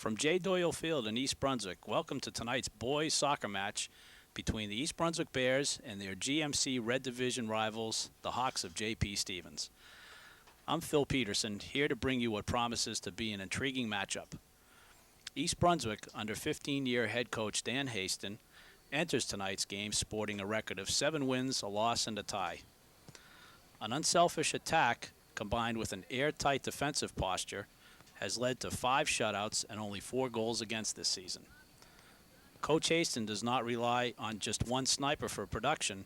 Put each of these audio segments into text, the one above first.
From J. Doyle Field in East Brunswick, welcome to tonight's boys soccer match between the East Brunswick Bears and their GMC Red Division rivals, the Hawks of J.P. Stevens. I'm Phil Peterson, here to bring you what promises to be an intriguing matchup. East Brunswick, under 15-year head coach Dan Haston, enters tonight's game sporting a record of 7 wins, a loss, and a tie. An unselfish attack, combined with an airtight defensive posture, has led to 5 shutouts and only 4 goals against this season. Coach Haston does not rely on just one sniper for production,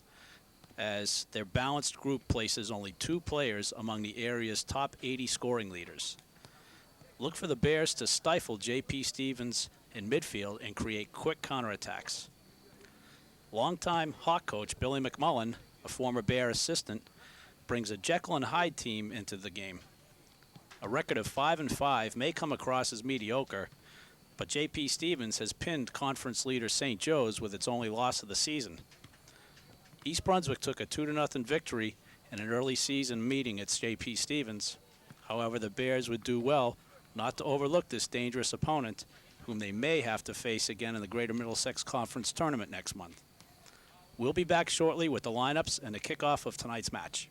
as their balanced group places only 2 players among the area's top 80 scoring leaders. Look for the Bears to stifle J.P. Stevens in midfield and create quick counterattacks. Longtime Hawk coach Billy McMullen, a former Bear assistant, brings a Jekyll and Hyde team into the game. A record of 5-5 may come across as mediocre, but J.P. Stevens has pinned conference leader St. Joe's with its only loss of the season. East Brunswick took a 2-0 victory in an early season meeting at J.P. Stevens. However, the Bears would do well not to overlook this dangerous opponent, whom they may have to face again in the Greater Middlesex Conference Tournament next month. We'll be back shortly with the lineups and the kickoff of tonight's match.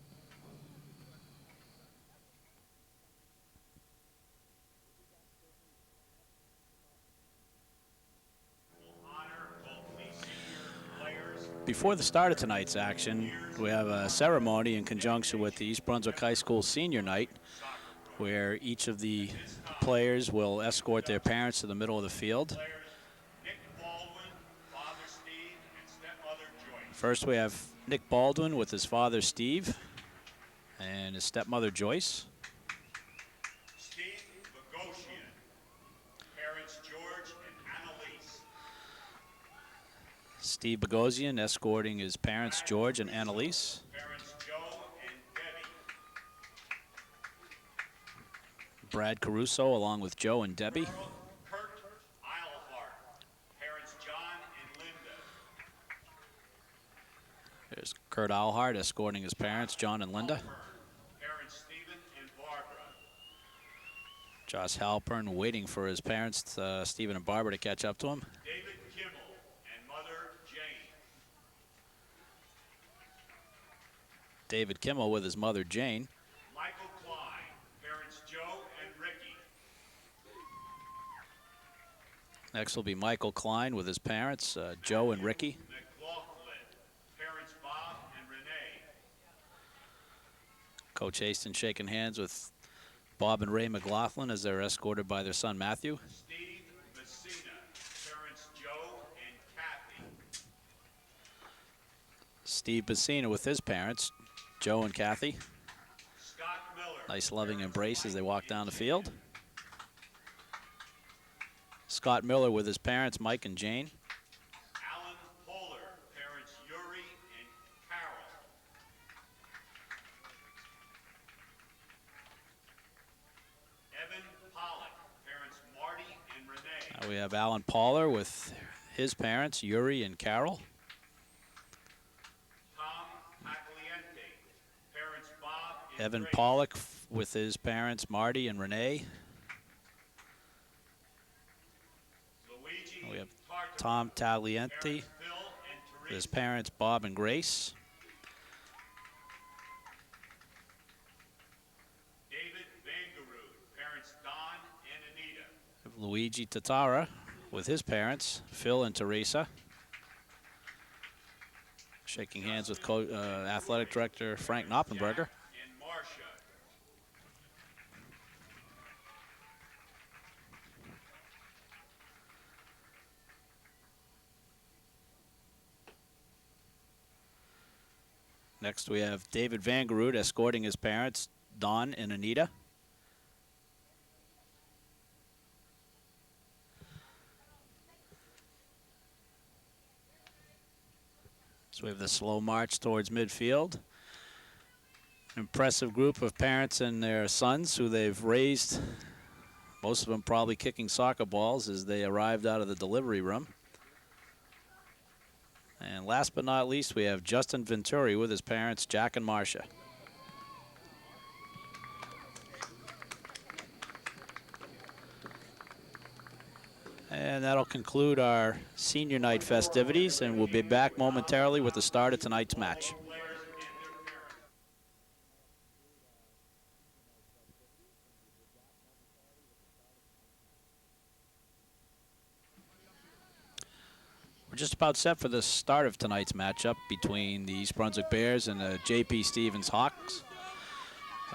Before the start of tonight's action, we have a ceremony in conjunction with the East Brunswick High School Senior Night, where each of the players will escort their parents to the middle of the field. First, we have Nick Baldwin with his father, Steve, and his stepmother, Joyce. Steve Bogosian escorting his parents, George and Annalise. Brad Caruso along with Joe and Debbie. There's Kurt Eilhart escorting his parents, John and Linda. Josh Halpern waiting for his parents, Stephen and Barbara, to catch up to him. David Kimmel with his mother, Jane. Michael Klein, parents Joe and Ricky. Next will be Michael Klein with his parents, Joe and Ricky. McLaughlin, parents Bob and Renee. Coach Haston shaking hands with Bob and Ray McLaughlin as they're escorted by their son, Matthew. Steve Messina, parents Joe and Kathy. Steve Messina with his parents, Joe and Kathy. Scott Miller. Nice loving embrace as they walk down the field. Scott Miller with his parents, Mike and Jane. Alan Poehler, parents Yuri and Carol. Evan Pollock, parents Marty and Renee. Now we have Alan Poehler with his parents, Yuri and Carol. Evan Grace. Pollock with his parents, Marty and Renee. Luigi We have Tartar, Tom Tagliente parents Phil and with his Teresa. parents, Bob and Grace. David Vangarud, parents Don and Anita. Luigi Tatara with his parents, Phil and Teresa. Shaking hands with athletic director Frank Knoppenberger. And Marcia. Next we have David Vangarud escorting his parents, Don and Anita. So we have the slow march towards midfield. An impressive group of parents and their sons who they've raised, most of them probably kicking soccer balls as they arrived out of the delivery room. And last but not least, we have Justin Venturi with his parents, Jack and Marcia. And that'll conclude our senior night festivities, and we'll be back momentarily with the start of tonight's match. Players and their parents. We're just about set for the start of tonight's matchup between the East Brunswick Bears and the J.P. Stevens Hawks.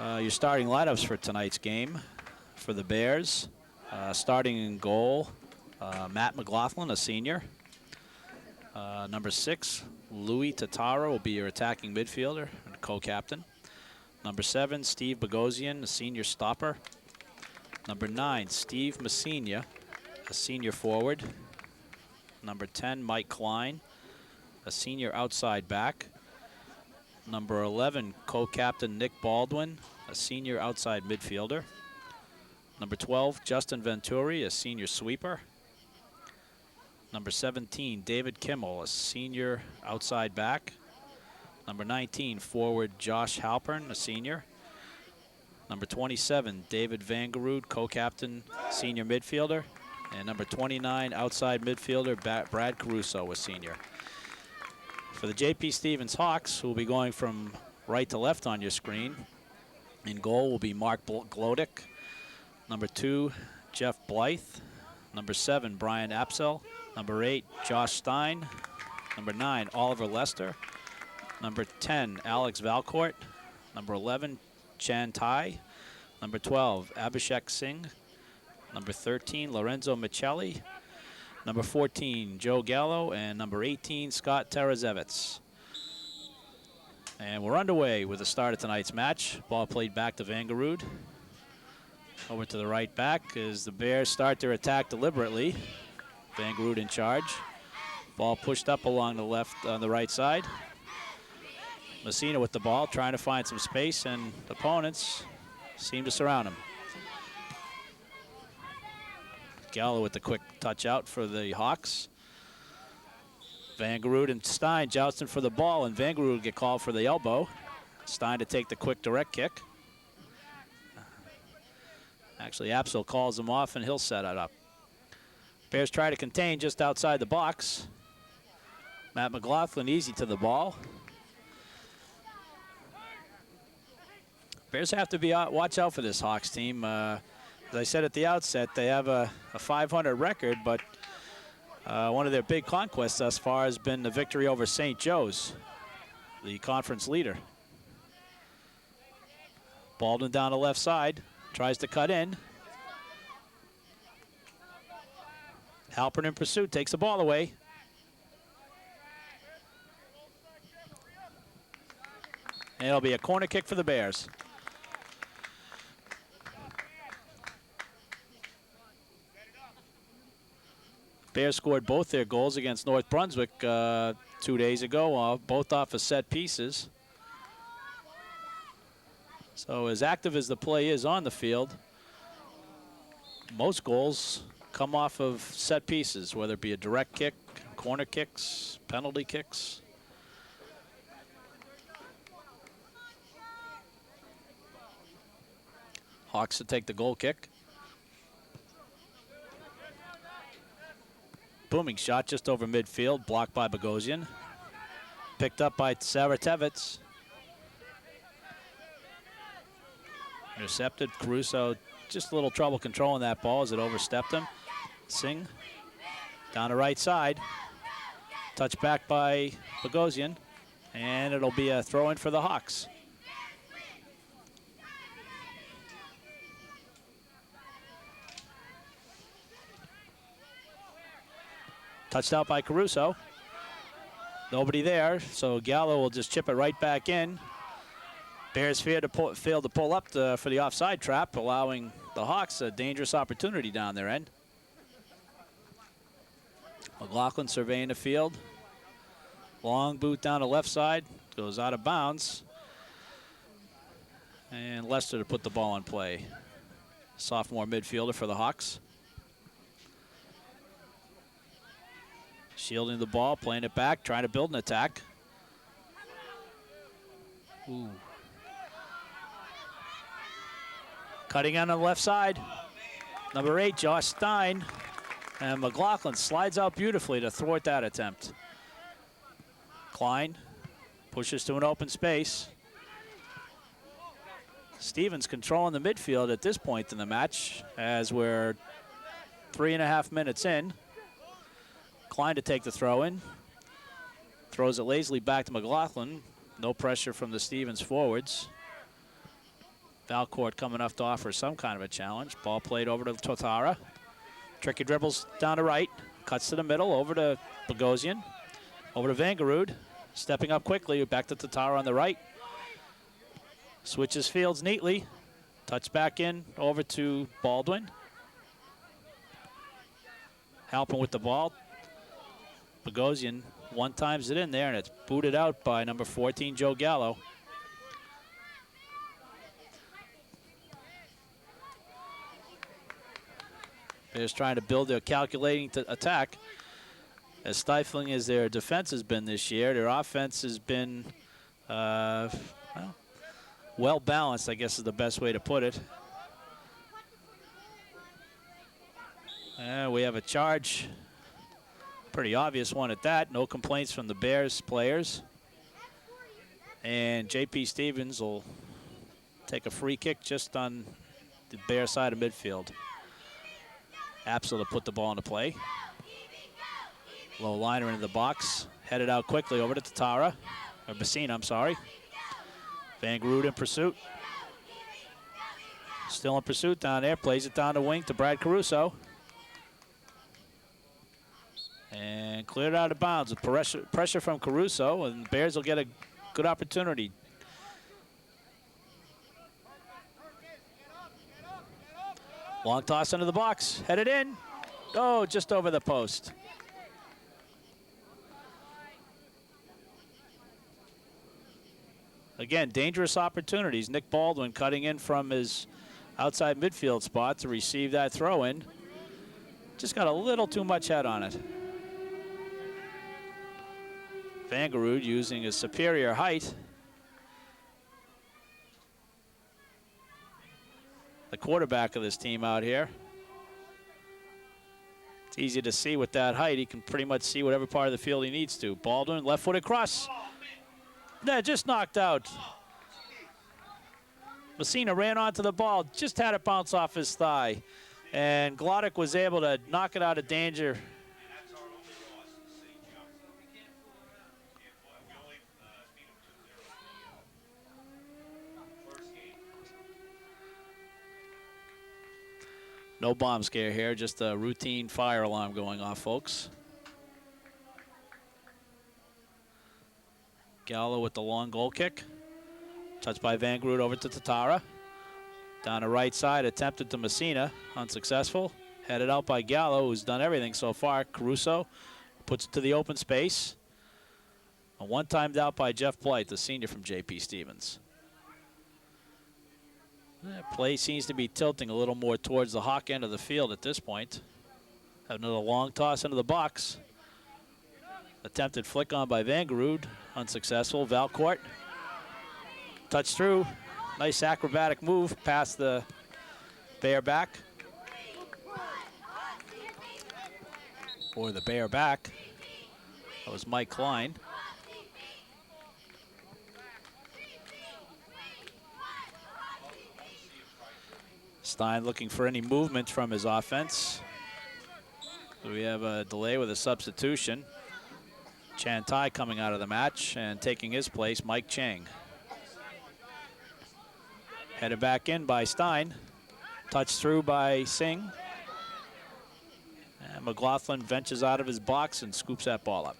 Your starting lineups for tonight's game for the Bears. Starting in goal, Matt McLaughlin, a senior. Number 6, Louis Tatara will be your attacking midfielder and co-captain. Number 7, Steve Bogosian, a senior stopper. Number 9, Steve Messina, a senior forward. Number 10, Mike Klein, a senior outside back. Number 11, co-captain Nick Baldwin, a senior outside midfielder. Number 12, Justin Venturi, a senior sweeper. Number 17, David Kimmel, a senior outside back. Number 19, forward Josh Halpern, a senior. Number 27, David Vangerud, co-captain, senior midfielder. And number 29, outside midfielder Brad Caruso, a senior. For the J.P. Stevens Hawks, who will be going from right to left on your screen, in goal will be Mark Glodick. Number 2, Jeff Blythe. Number 7, Brian Apsell. Number 8, Josh Stein. Number 9, Oliver Lester. Number 10, Alex Valcourt. Number 11, Chan Tai. Number 12, Abhishek Singh. Number 13, Lorenzo Michelli. Number 14, Joe Gallo. And number 18, Scott Terazevitz. And we're underway with the start of tonight's match. Ball played back to Vangerud. Over to the right back as the Bears start their attack deliberately. Vangerud in charge. Ball pushed up along the left, on the right side. Messina with the ball, trying to find some space, and opponents seem to surround him. Gallo with the quick touch out for the Hawks. Vangerud and Stein jousting for the ball, and Vangerud will get called for the elbow. Stein to take the quick direct kick. Actually, Apsel calls him off, and he'll set it up. Bears try to contain just outside the box. Matt McLaughlin easy to the ball. Bears have to watch out for this Hawks team. As I said at the outset, they have a 500 record, but one of their big conquests thus far has been the victory over St. Joe's, the conference leader. Baldwin down the left side, tries to cut in. Halpern in pursuit, takes the ball away. And it'll be a corner kick for the Bears. Bears scored both their goals against North Brunswick 2 days ago, both off of set pieces. So as active as the play is on the field, most goals come off of set pieces, whether it be a direct kick, corner kicks, penalty kicks. Hawks to take the goal kick. Booming shot just over midfield, blocked by Bogosian. Picked up by Saratevitz. Intercepted. Caruso just a little trouble controlling that ball as it overstepped him. Singh down the right side. Touched back by Bogosian. And it'll be a throw-in for the Hawks. Touched out by Caruso. Nobody there, so Gallo will just chip it right back in. Bears fail to pull up for the offside trap, allowing the Hawks a dangerous opportunity down their end. McLaughlin surveying the field. Long boot down the left side, goes out of bounds. And Lester to put the ball in play. Sophomore midfielder for the Hawks. Shielding the ball, playing it back, trying to build an attack. Ooh. Cutting on the left side. Number 8, Josh Stein. And McLaughlin slides out beautifully to thwart that attempt. Klein pushes to an open space. Stevens controlling the midfield at this point in the match as we're 3.5 minutes in. Klein to take the throw in. Throws it lazily back to McLaughlin. No pressure from the Stevens forwards. Valcourt coming up to offer some kind of a challenge. Ball played over to Totara. Tricky dribbles down to right. Cuts to the middle, over to Bogosian. Over to Vangarud. Stepping up quickly, back to Totara on the right. Switches fields neatly. Touch back in, over to Baldwin. Helping with the ball. Bogosian one-times it in there, and it's booted out by number 14, Joe Gallo. Bears trying to build their calculating attack. As stifling as their defense has been this year, their offense has been well balanced, I guess is the best way to put it. We have a charge. Pretty obvious one at that. No complaints from the Bears players. And J.P. Stevens will take a free kick just on the Bear side of midfield. Apsel to put the ball into play. Low liner into the box. Headed out quickly over to Totara. Or Messina, I'm sorry. Van Groot in pursuit. Still in pursuit down there. Plays it down the wing to Brad Caruso. And cleared out of bounds with pressure from Caruso, and the Bears will get a good opportunity. Long toss into the box, headed in. Oh, just over the post. Again, dangerous opportunities. Nick Baldwin cutting in from his outside midfield spot to receive that throw in. Just got a little too much head on it. Vangarud using his superior height. The quarterback of this team out here. It's easy to see with that height. He can pretty much see whatever part of the field he needs to. Baldwin, left-footed cross. Just knocked out. Messina ran onto the ball, just had it bounce off his thigh. And Glodek was able to knock it out of danger. No bomb scare here, just a routine fire alarm going off, folks. Gallo with the long goal kick. Touched by Vangarud over to Totara. Down the right side, attempted to Messina, unsuccessful. Headed out by Gallo, who's done everything so far. Caruso puts it to the open space. A one-timed out by Jeff Blight, the senior from J.P. Stevens. That play seems to be tilting a little more towards the Hawk end of the field at this point. Have another long toss into the box. Attempted flick on by Vangarud, unsuccessful. Valcourt, touch through. Nice acrobatic move past the Bear back. Or the Bear back. That was Mike Klein. Stein looking for any movement from his offense. So we have a delay with a substitution. Chan Tai coming out of the match, and taking his place, Mike Chang. Headed back in by Stein. Touched through by Singh. And McLaughlin ventures out of his box and scoops that ball up.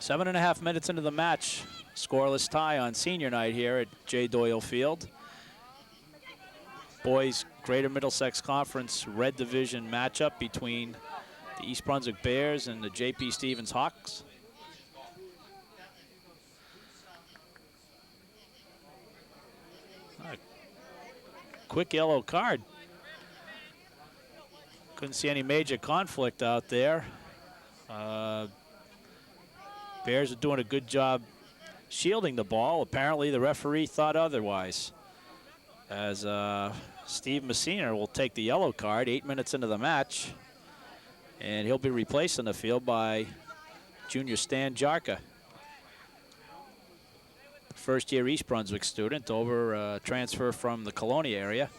7.5 minutes into the match. Scoreless tie on senior night here at J. Doyle Field. Boys Greater Middlesex Conference Red Division matchup between the East Brunswick Bears and the J.P. Stevens Hawks. A quick yellow card. Couldn't see any major conflict out there. Bears are doing a good job shielding the ball. Apparently the referee thought otherwise. As Steve Messina will take the yellow card 8 minutes into the match. And he'll be replaced in the field by junior Stan Jarka. First-year East Brunswick student, over transfer from the Colonia area.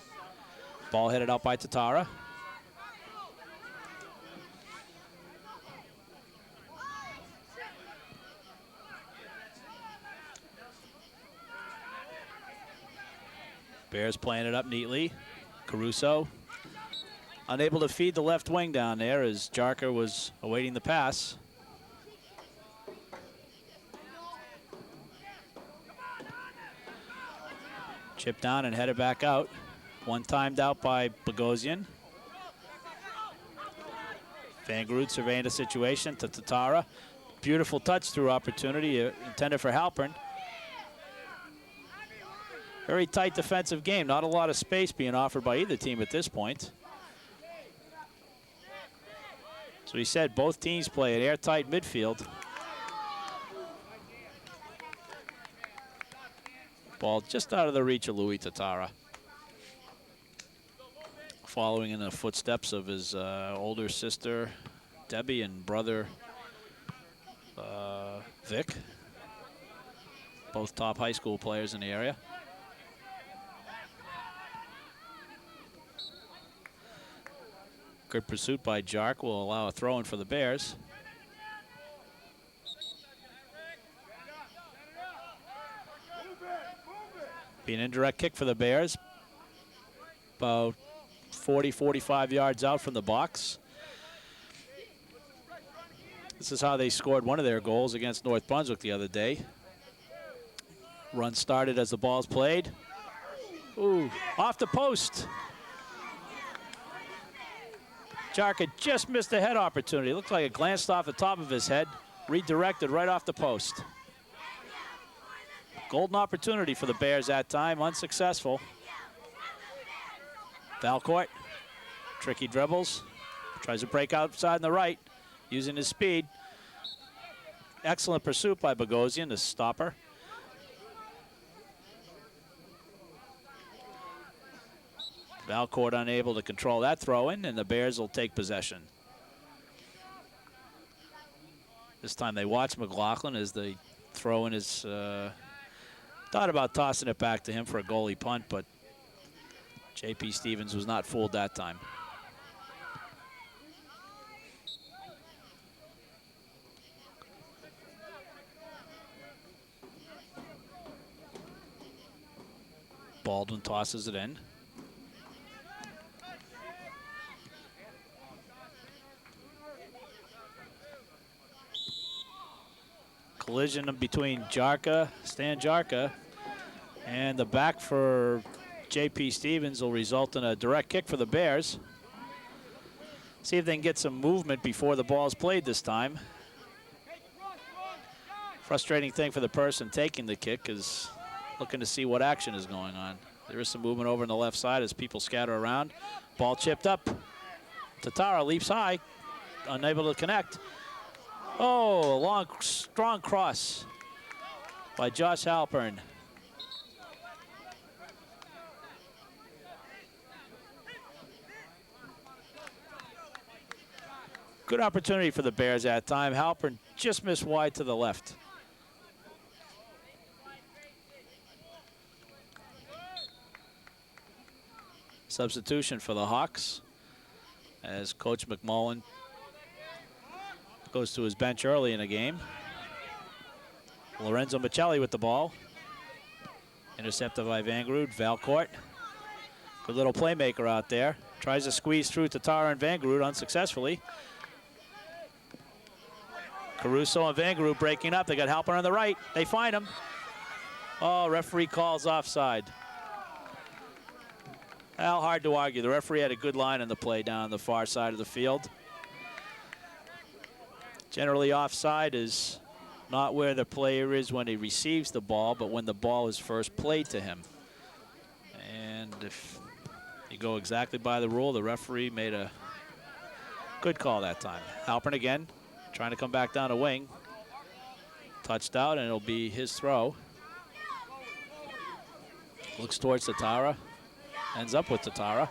Ball headed out by Tatara. Bears playing it up neatly. Caruso unable to feed the left wing down there as Jarka was awaiting the pass. Chipped down and headed back out. One timed out by Bogosian. Van Groot surveying the situation to Tatara. Beautiful touch through opportunity intended for Halpern. Very tight defensive game. Not a lot of space being offered by either team at this point. So he said both teams play at airtight midfield. Ball just out of the reach of Louis Tatara. Following in the footsteps of his older sister, Debbie, and brother, Vic. Both top high school players in the area. Good pursuit by Jark will allow a throw-in for the Bears. Be an indirect kick for the Bears. About 40, 45 yards out from the box. This is how they scored one of their goals against North Brunswick the other day. Run started as the ball's played. Ooh, off the post. Jarka just missed a head opportunity. Looked like it glanced off the top of his head, redirected right off the post. Golden opportunity for the Bears that time, unsuccessful. Valcourt, tricky dribbles, tries to break outside on the right, using his speed. Excellent pursuit by Bogosian, the stopper. Valcourt unable to control that throw-in, and the Bears will take possession. This time they watch McLaughlin as the throw-in is thought about tossing it back to him for a goalie punt, but J.P. Stevens was not fooled that time. Baldwin tosses it in. Collision between Jarka, Stan Jarka, and the back for J.P. Stevens will result in a direct kick for the Bears. See if they can get some movement before the ball's played this time. Frustrating thing for the person taking the kick is looking to see what action is going on. There is some movement over on the left side as people scatter around. Ball chipped up. Tatara leaps high, unable to connect. Oh, a long, strong cross by Josh Halpern. Good opportunity for the Bears that time. Halpern just missed wide to the left. Substitution for the Hawks as Coach McMullen goes to his bench early in the game. Lorenzo Michelli with the ball. Intercepted by Van Groot. Valcourt. Good little playmaker out there. Tries to squeeze through Tatara and Van Groot unsuccessfully. Caruso and Van Groot breaking up. They got Halpern on the right. They find him. Oh, referee calls offside. Well, hard to argue. The referee had a good line on the play down the far side of the field. Generally, offside is not where the player is when he receives the ball, but when the ball is first played to him. And if you go exactly by the rule, the referee made a good call that time. Halpern again, trying to come back down a wing. Touched out, and it'll be his throw. Looks towards Tatara. ends up with Tatara.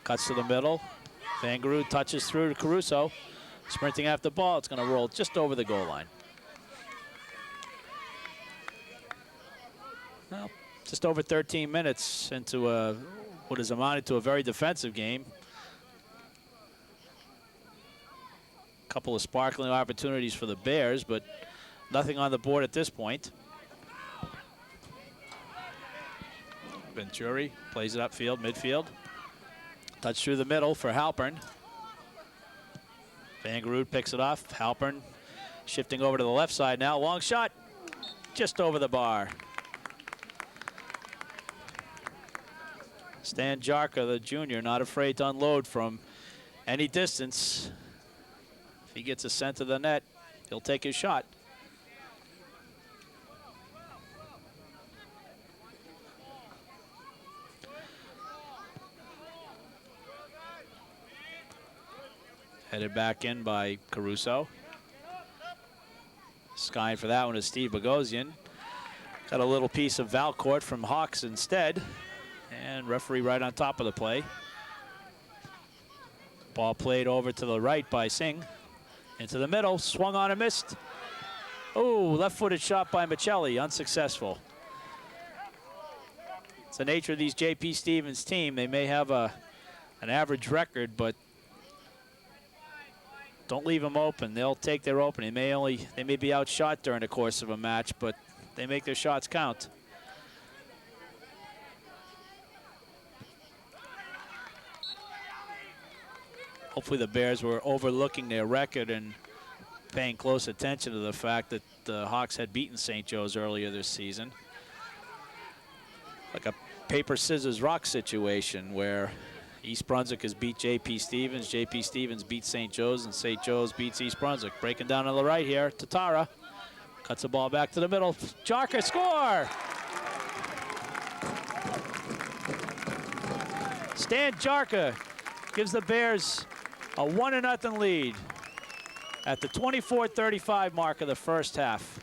Cuts to the middle. Vangarud touches through to Caruso. Sprinting after the ball, it's going to roll just over the goal line. Well, just over 13 minutes into what has amounted to a very defensive game. A couple of sparkling opportunities for the Bears, but nothing on the board at this point. Venturi plays it upfield, midfield. Touch through the middle for Halpern. Vangarud picks it off. Halpern shifting over to the left side now. Long shot, just over the bar. Stan Jarka, the junior, not afraid to unload from any distance. If he gets a scent of the net, he'll take his shot. Headed back in by Caruso. Skying for that one is Steve Bogosian. Got a little piece of Valcourt from Hawks instead. And referee right on top of the play. Ball played over to the right by Singh. Into the middle, swung on and missed. Oh, left-footed shot by Michelli, unsuccessful. It's the nature of these J.P. Stevens team. They may have an average record, but don't leave them open. They'll take their opening. They may be outshot during the course of a match, but they make their shots count. Hopefully the Bears were overlooking their record and paying close attention to the fact that the Hawks had beaten St. Joe's earlier this season. Like a paper, scissors, rock situation where East Brunswick has beat J.P. Stevens, J.P. Stevens beats St. Joe's, and St. Joe's beats East Brunswick. Breaking down on the right here, Tatara cuts the ball back to the middle. Jarka, score! Stan Jarka gives the Bears a 1-0 lead at the 24:35 mark of the first half.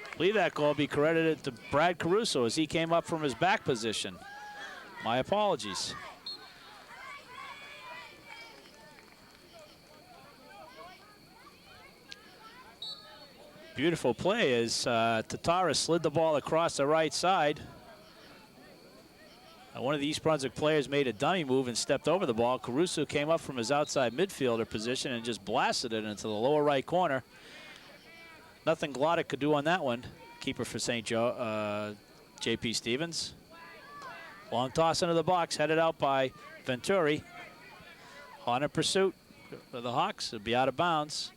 I believe that goal be credited to Brad Caruso as he came up from his back position. My apologies. Beautiful play as Tatara slid the ball across the right side. One of the East Brunswick players made a dummy move and stepped over the ball. Caruso came up from his outside midfielder position and just blasted it into the lower right corner. Nothing Glodek could do on that one. Keeper for St. Joe, J.P. Stevens. Long toss into the box, headed out by Venturi. On in pursuit for the Hawks. It'll be out of bounds.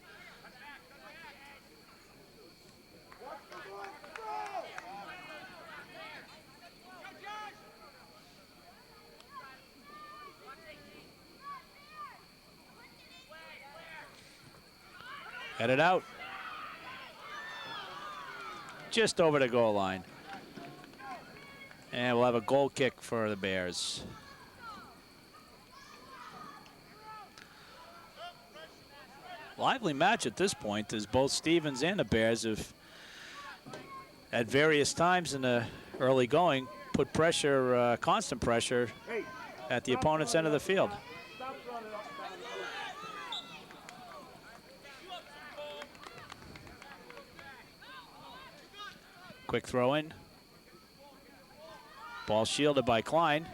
Headed out. Just over the goal line. And we'll have a goal kick for the Bears. Lively match at this point as both Stevens and the Bears have at various times in the early going put pressure, constant pressure at the opponent's end of the field. Quick throw in. Ball shielded by Klein.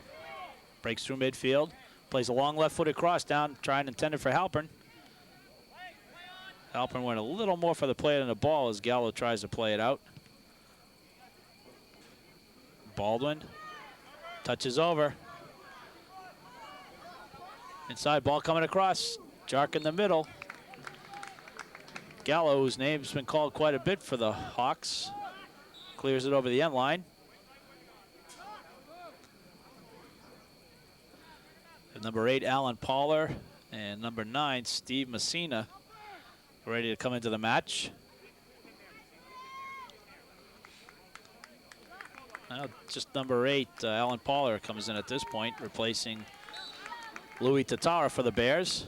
Breaks through midfield. Plays a long left-footed cross down, trying intended for Halpern. Halpern went a little more for the play than the ball as Gallo tries to play it out. Baldwin touches over. Inside ball coming across. Jark in the middle. Gallo, whose name's been called quite a bit for the Hawks, clears it over the end line. And number 8, Alan Poller, and number 9, Steve Messina, ready to come into the match. Now just number 8, Alan Poller comes in at this point, replacing Louis Tatara for the Bears.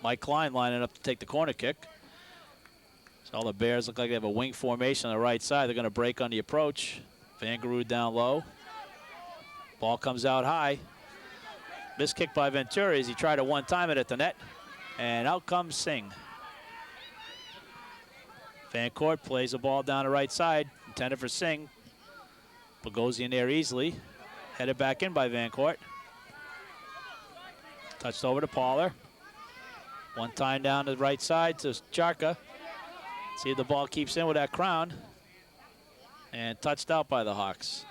Mike Klein lining up to take the corner kick. So all the Bears look like they have a wing formation on the right side. They're going to break on the approach. Van Garud down low. Ball comes out high. Missed kick by Venturi as he tried to one-time it at the net. And out comes Singh. Van Court plays the ball down the right side, intended for Singh. Bogosian there easily. Headed back in by Van Court. Touched over to Poller. One time down the right side to Charka. See if the ball keeps in with that crown. And touched out by the Hawks.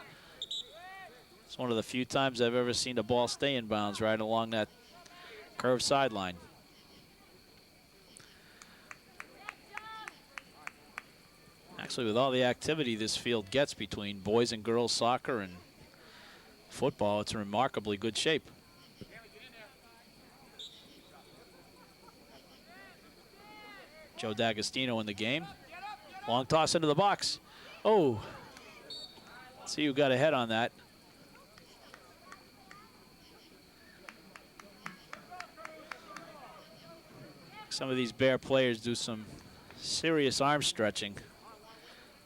It's one of the few times I've ever seen the ball stay in bounds right along that curved sideline. Actually, with all the activity this field gets between boys and girls soccer and football, it's in remarkably good shape. Joe D'Agostino in the game. Long toss into the box. Oh, let's see who got ahead on that. Some of these Bear players do some serious arm stretching.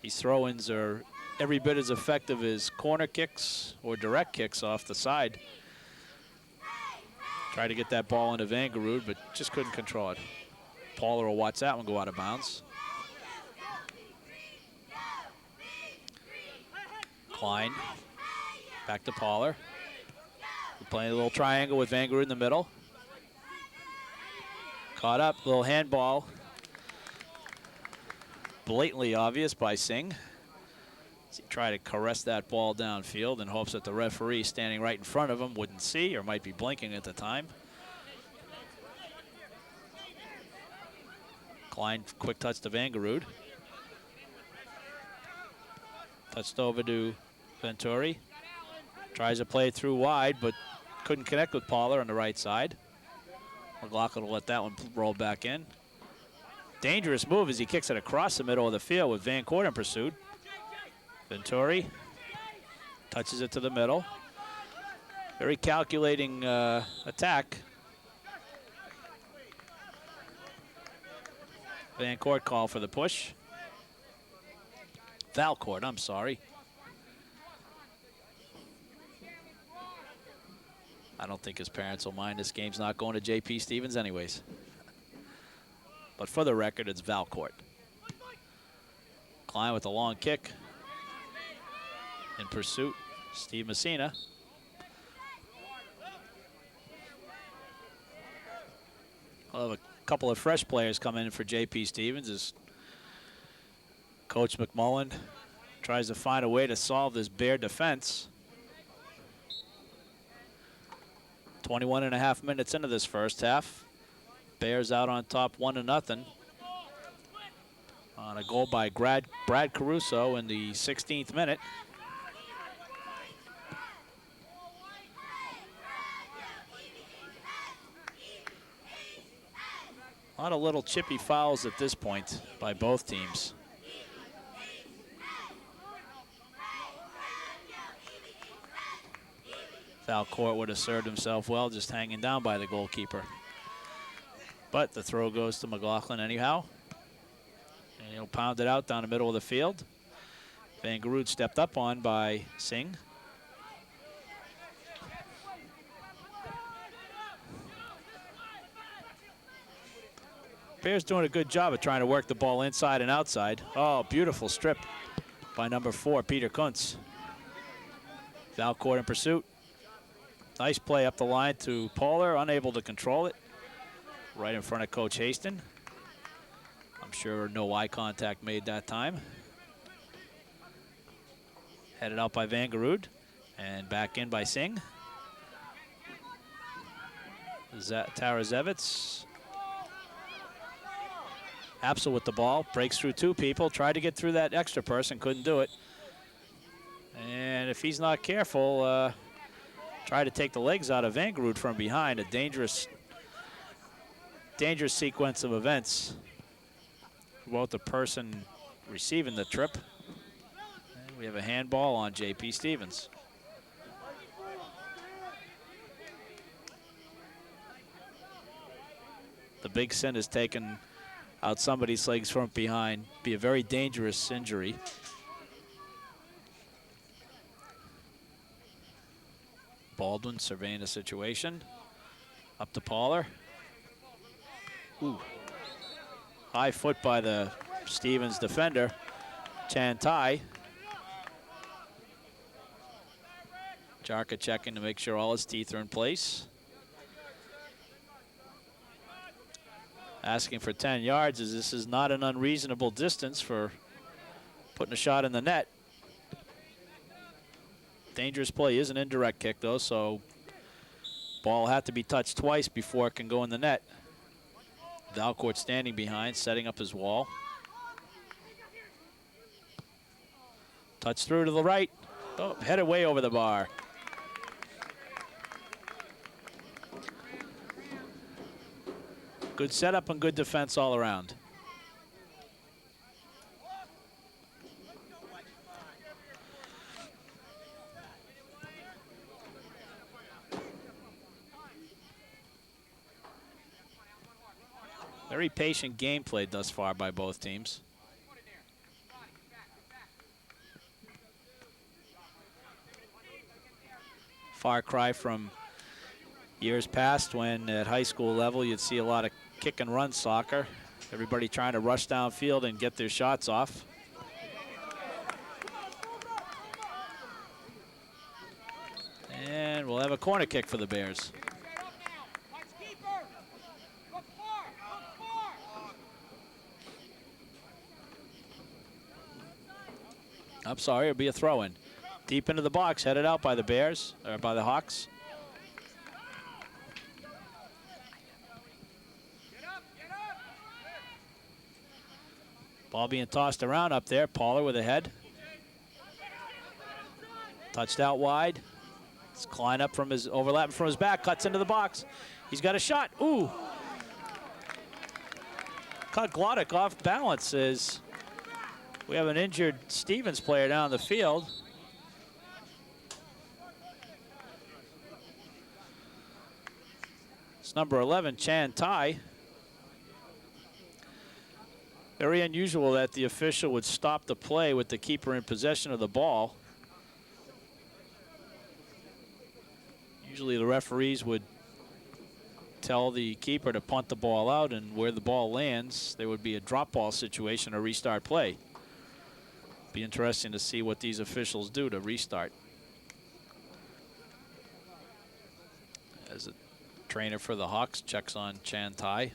These throw-ins are every bit as effective as corner kicks or direct kicks off the side. Tried to get that ball into Van Garud, but just couldn't control it. Poller will watch that one go out of bounds. Klein, back to Poller. We're playing a little triangle with Van Garud in the middle. Caught up, little handball. Blatantly obvious by Singh. He tried to caress that ball downfield in hopes that the referee standing right in front of him wouldn't see or might be blinking at the time. Klein, quick touch to Van Garud. Touched over to Venturi. Tries to play it through wide, but couldn't connect with Poller on the right side. McLaughlin will let that one roll back in. Dangerous move as he kicks it across the middle of the field with Van Court in pursuit. Venturi touches it to the middle. Very calculating attack. Van Court call for the push. Valcourt, I'm sorry. I don't think his parents will mind. This game's not going to J.P. Stevens anyways. But for the record, it's Valcourt. Klein with a long kick. In pursuit, Steve Messina. We'll have a couple of fresh players come in for J.P. Stevens as Coach McMullen tries to find a way to solve this Bear defense. 21.5 minutes into this first half. Bears out on top 1-0 on a goal by Brad Caruso in the 16th minute. A lot of little chippy fouls at this point by both teams. Valcourt would have served himself well just hanging down by the goalkeeper. But the throw goes to McLaughlin anyhow. And he'll pound it out down the middle of the field. Van Garud stepped up on by Singh. Bears doing a good job of trying to work the ball inside and outside. Oh, beautiful strip by number 4, Peter Kuntz. Valcourt in pursuit. Nice play up the line to Poller, unable to control it. Right in front of Coach Haston. I'm sure no eye contact made that time. Headed out by Van Garud and back in by Singh. Tarazevitz. Apsel with the ball, breaks through 2 people, tried to get through that extra person, couldn't do it. And if he's not careful, try to take the legs out of Van Garud from behind. A dangerous sequence of events. Both the person receiving the trip. And we have a handball on J.P. Stevens. The big sin is taken out somebody's legs from behind. Be a very dangerous injury. Baldwin surveying the situation. Up to Poller. Ooh. High foot by the Stevens defender, Chan Tai. Jarka checking to make sure all his teeth are in place. Asking for 10 yards, as this is not an unreasonable distance for putting a shot in the net. Dangerous play is an indirect kick though, so ball had to be touched twice before it can go in the net. Valcourt standing behind, setting up his wall. Touch through to the right. Oh, headed way over the bar. Good setup and good defense all around. Very patient game played thus far by both teams. Far cry from years past when at high school level you'd see a lot of kick and run soccer. Everybody trying to rush downfield and get their shots off. And we'll have a corner kick for the Bears. I'm sorry, it'll be a throw-in. Deep into the box, headed out by the Bears, or by the Hawks. Ball being tossed around up there. Poller with a head. Touched out wide. It's Klein up from his, overlapping from his back, cuts into the box. He's got a shot. Ooh. Caught Glodek off balance as we have an injured Stevens player down the field. It's number 11, Chan Tai. Very unusual that the official would stop the play with the keeper in possession of the ball. Usually the referees would tell the keeper to punt the ball out, and where the ball lands, there would be a drop ball situation or restart play. Be interesting to see what these officials do to restart. As a trainer for the Hawks checks on Chan Tai.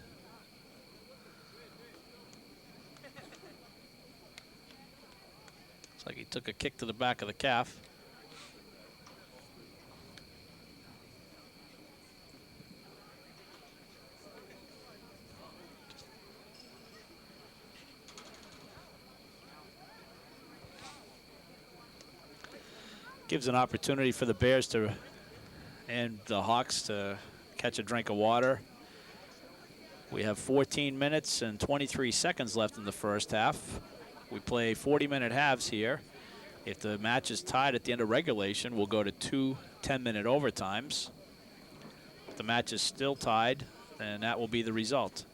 Looks like he took a kick to the back of the calf. Gives an opportunity for the Bears to and the Hawks to catch a drink of water. We have 14 minutes and 23 seconds left in the first half. We play 40-minute halves here. If the match is tied at the end of regulation, we'll go to 2 10-minute overtimes. If the match is still tied, then that will be the result.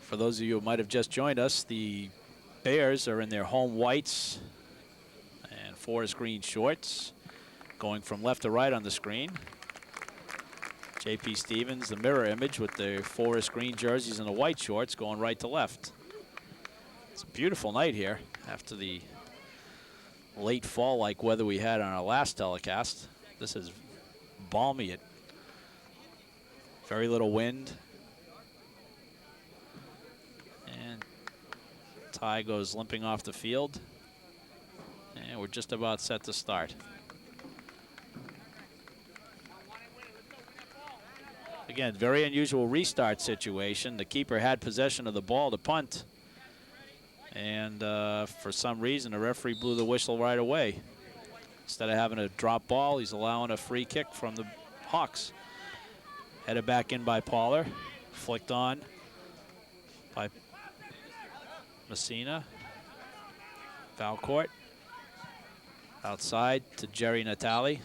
For those of you who might have just joined us, the Bears are in their home whites and forest green shorts. Going from left to right on the screen. J.P. Stevens, the mirror image with the forest green jerseys and the white shorts, going right to left. It's a beautiful night here after the late fall-like weather we had on our last telecast. This is balmy. Very little wind. And Ty goes limping off the field. And we're just about set to start. Again, very unusual restart situation. The keeper had possession of the ball to punt. And for some reason, the referee blew the whistle right away. Instead of having a drop ball, he's allowing a free kick from the Hawks. Headed back in by Poller. Flicked on by Messina. Foul court. Outside to Jerry Natali.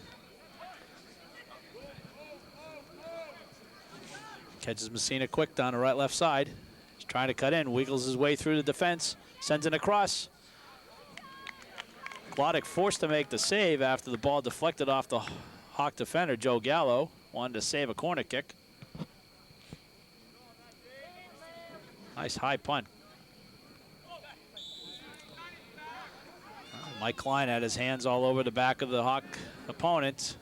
Catches Messina quick down the left side. He's trying to cut in, wiggles his way through the defense, sends it across. Glodek forced to make the save after the ball deflected off the Hawk defender, Joe Gallo. Wanted to save a corner kick. Nice high punt. Mike Klein had his hands all over the back of the Hawk opponent.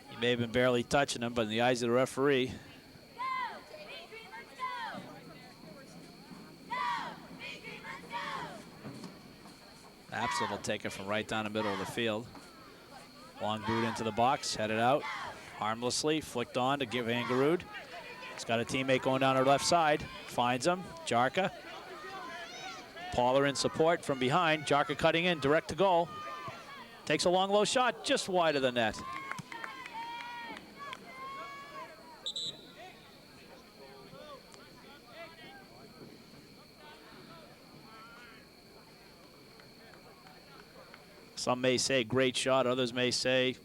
He may have been barely touching him, but in the eyes of the referee, Apsel will take it from right down the middle of the field. Long boot into the box, headed out harmlessly, flicked on to give Angarud. He's got a teammate going down the left side, finds him, Jarka. Pauler in support from behind, Jarka cutting in, direct to goal. Takes a long, low shot, just wide of the net. Some may say great shot, others may say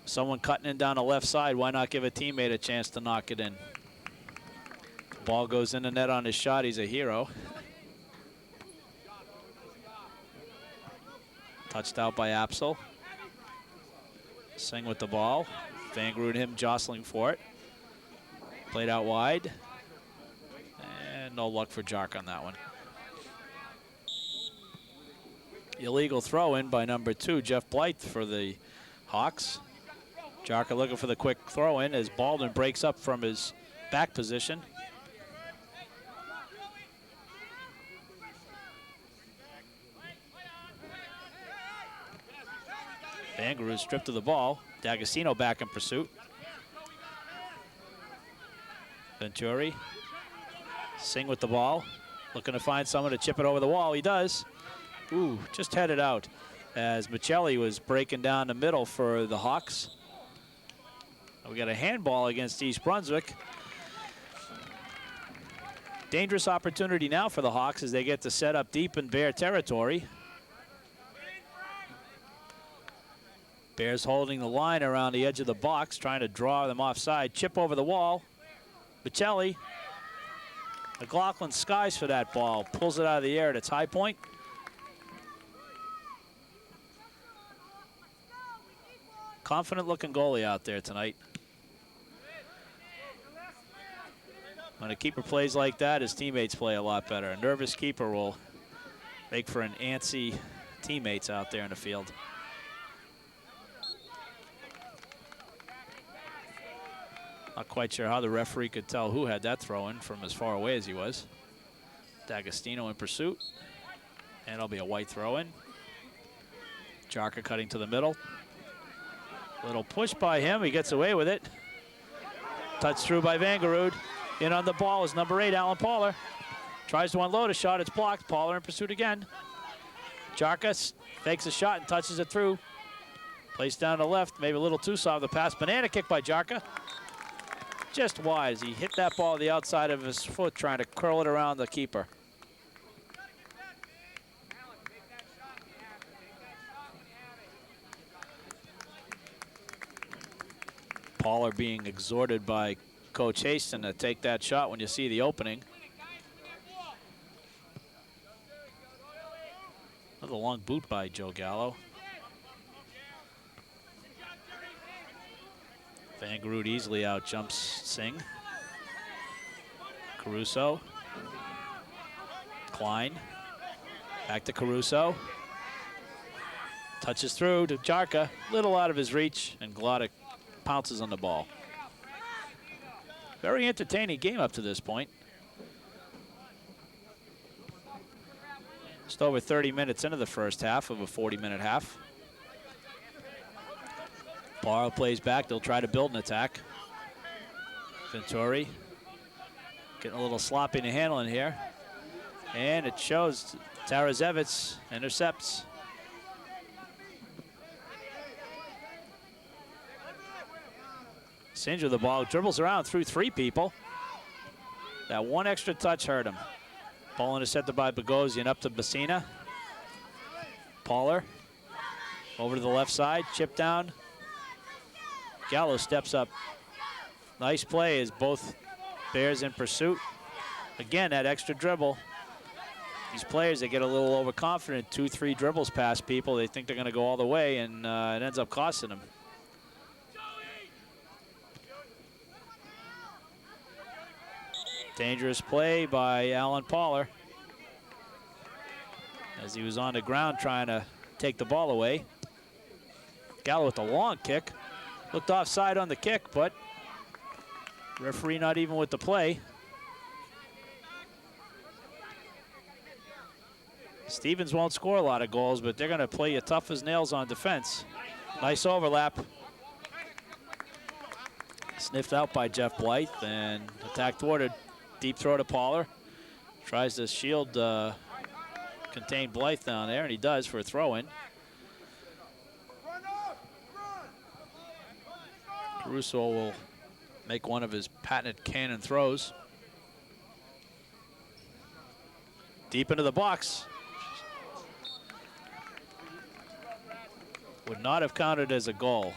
someone cutting in down the left side, why not give a teammate a chance to knock it in? Ball goes in the net on his shot, he's a hero. Touched out by Apsel. Singh with the ball. Vangrud and him jostling for it. Played out wide. And no luck for Jark on that one. Illegal throw in by number 2, Jeff Blythe for the Hawks. Jarka looking for the quick throw in as Baldwin breaks up from his back position. Vangaroo stripped of the ball. D'Agostino back in pursuit. Venturi. Singh with the ball. Looking to find someone to chip it over the wall. He does. Ooh, just headed out as Michelli was breaking down the middle for the Hawks. We got a handball against East Brunswick. Dangerous opportunity now for the Hawks as they get to set up deep in Bear territory. Bears holding the line around the edge of the box, trying to draw them offside. Chip over the wall. Michelli. McLaughlin skies for that ball. Pulls it out of the air at its high point. Confident looking goalie out there tonight. When a keeper plays like that, his teammates play a lot better. A nervous keeper will make for an antsy teammates out there in the field. Not quite sure how the referee could tell who had that throw in from as far away as he was. D'Agostino in pursuit. And it'll be a white throw in. Jarka cutting to the middle. Little push by him, he gets away with it. Touched through by Vangarud. In on the ball is number 8, Alan Pauler. Tries to unload a shot, it's blocked. Pauler in pursuit again. Jarka fakes a shot and touches it through. Placed down to left, maybe a little too soft the pass. Banana kick by Jarka. Just wide as he hit that ball the outside of his foot, trying to curl it around the keeper. Pauler being exhorted by Coach Haston to take that shot when you see the opening. Another long boot by Joe Gallo. Vangarud easily out jumps Singh. Caruso. Klein. Back to Caruso. Touches through to Jarka. Little out of his reach, and Glodek pounces on the ball. Very entertaining game up to this point. Just over 30 minutes into the first half of a 40-minute half. Barrow plays back. They'll try to build an attack. Venturi getting a little sloppy in the handling here. And it shows. Tarazevich intercepts. Singe with the ball, dribbles around through 3 people. That one extra touch hurt him. Ball intercepted by Bogosian, up to Bassina. Pauler over to the left side, chip down. Gallo steps up. Nice play as both Bears in pursuit. Again, that extra dribble. These players, they get a little overconfident, 2-3 dribbles past people. They think they're going to go all the way, and it ends up costing them. Dangerous play by Alan Pauler as he was on the ground trying to take the ball away. Gallo with a long kick. Looked offside on the kick, but referee not even with the play. Stevens won't score a lot of goals, but they're going to play you tough as nails on defense. Nice overlap. Sniffed out by Jeff Blythe and attack thwarted. Deep throw to Pauler. Tries to shield, contain Blythe down there, and he does for a throw-in. Caruso will make one of his patented cannon throws. Deep into the box. Would not have counted as a goal,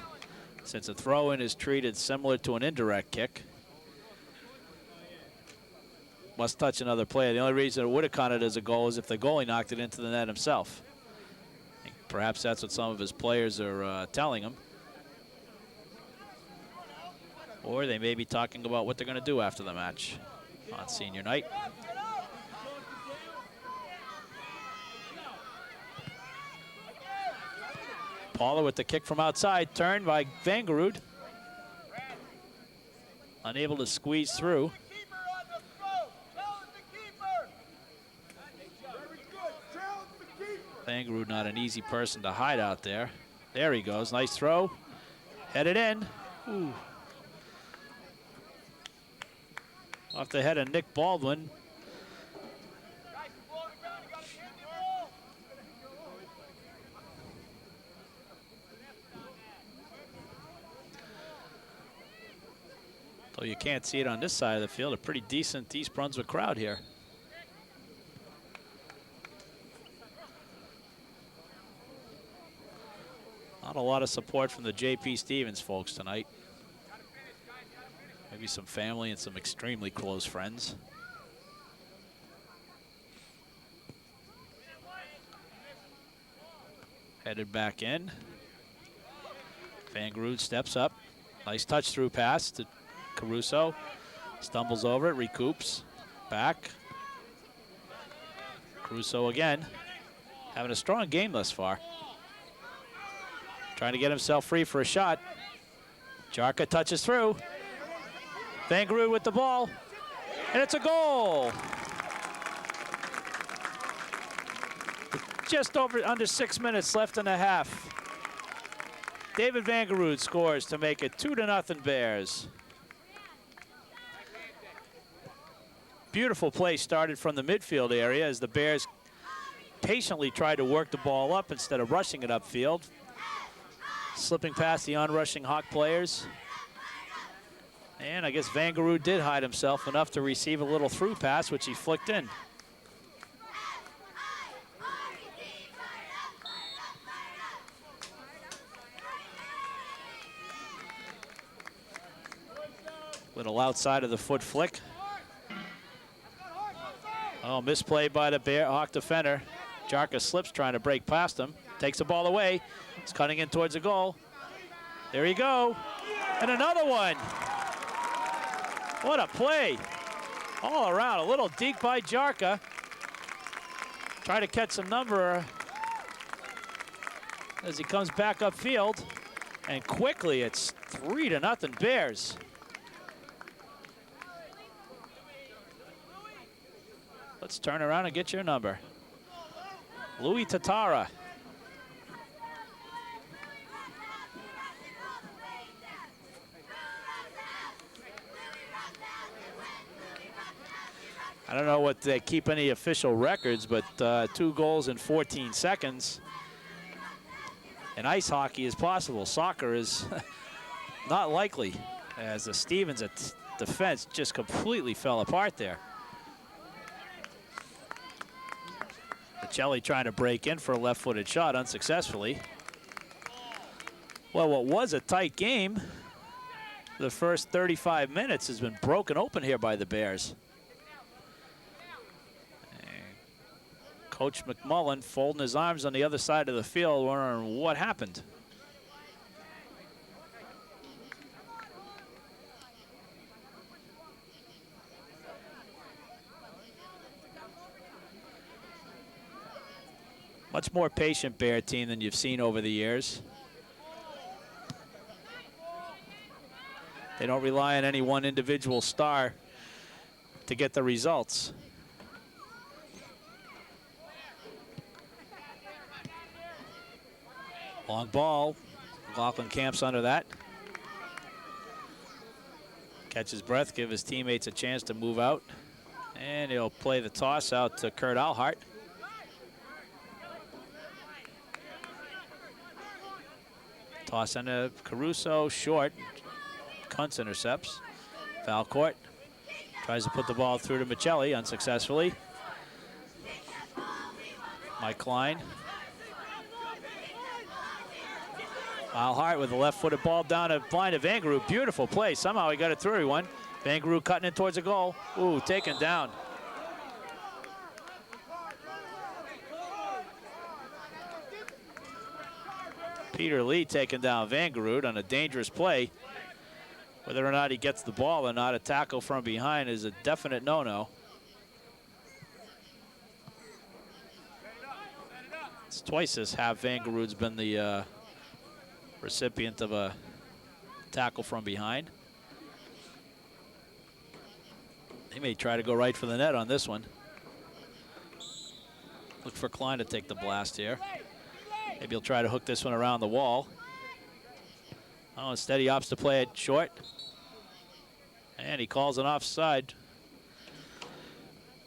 since a throw-in is treated similar to an indirect kick. Must touch another player. The only reason it would have counted as a goal is if the goalie knocked it into the net himself. Perhaps that's what some of his players are telling him. Or they may be talking about what they're going to do after the match on senior night. Pauler with the kick from outside, turned by Vangerud. Unable to squeeze through. Vangerud not an easy person to hide out there. There he goes, nice throw. Headed in. Ooh. Off the head of Nick Baldwin. Though you can't see it on this side of the field, a pretty decent East Brunswick crowd here. Not a lot of support from the J.P. Stevens folks tonight. Maybe some family and some extremely close friends. Headed back in. Vangerud steps up. Nice touch through pass to Caruso. Stumbles over it, recoups. Back. Caruso again. Having a strong game thus far. Trying to get himself free for a shot. Jarka touches through. Vangerud with the ball, and it's a goal. Just under 6 minutes left in the half. David Vangerud scores to make it 2-0 Bears. Beautiful play started from the midfield area as the Bears patiently tried to work the ball up instead of rushing it upfield. Slipping past the onrushing Hawk players. And I guess Vangerud did hide himself enough to receive a little through pass, which he flicked in. Little outside of the foot flick. Oh, misplay by the Hawk defender. Jarka slips trying to break past him. Takes the ball away. He's cutting in towards the goal. There you go. And another one. What a play. All around. A little deke by Jarka. Try to catch some number as he comes back upfield. And quickly, it's 3-0 Bears. Let's turn around and get your number. Louis Tatara. I don't know what they keep any official records, but 2 goals in 14 seconds. In ice hockey is possible. Soccer is not likely, as the Stevens defense just completely fell apart there. Michelli trying to break in for a left-footed shot unsuccessfully. Well, what was a tight game, the first 35 minutes has been broken open here by the Bears. And Coach McMullen folding his arms on the other side of the field, wondering what happened. Much more patient Bear team than you've seen over the years. They don't rely on any one individual star to get the results. Long ball. McLaughlin camps under that. Catch his breath, give his teammates a chance to move out. And he'll play the toss out to Kurt Alhart. Toss into Caruso, short. Kuntz intercepts. Foul court. Tries to put the ball through to Michelli unsuccessfully. Mike Klein. Alhart with a left-footed ball down to blind of Vangaroo. Beautiful play. Somehow he got it through everyone. Vangaroo cutting it towards a goal. Ooh, taken down. Peter Lee taking down Vangaroo on a dangerous play. Whether or not he gets the ball or not, a tackle from behind is a definite no-no. It's twice this half Vangaroo's been the recipient of a tackle from behind. He may try to go right for the net on this one. Look for Klein to take the blast here. Maybe he'll try to hook this one around the wall. Oh, instead he opts to play it short. And he calls an offside.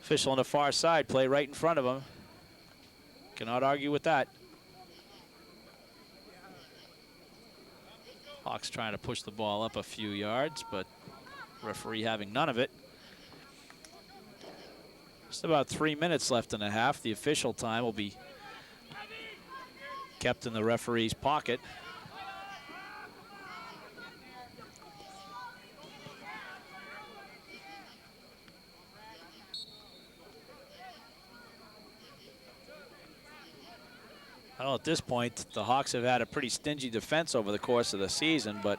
Official on the far side, play right in front of him. Cannot argue with that. Hawks trying to push the ball up a few yards, but referee having none of it. Just about 3 minutes left in the half. The official time will be kept in the referee's pocket. Well, at this point, the Hawks have had a pretty stingy defense over the course of the season, but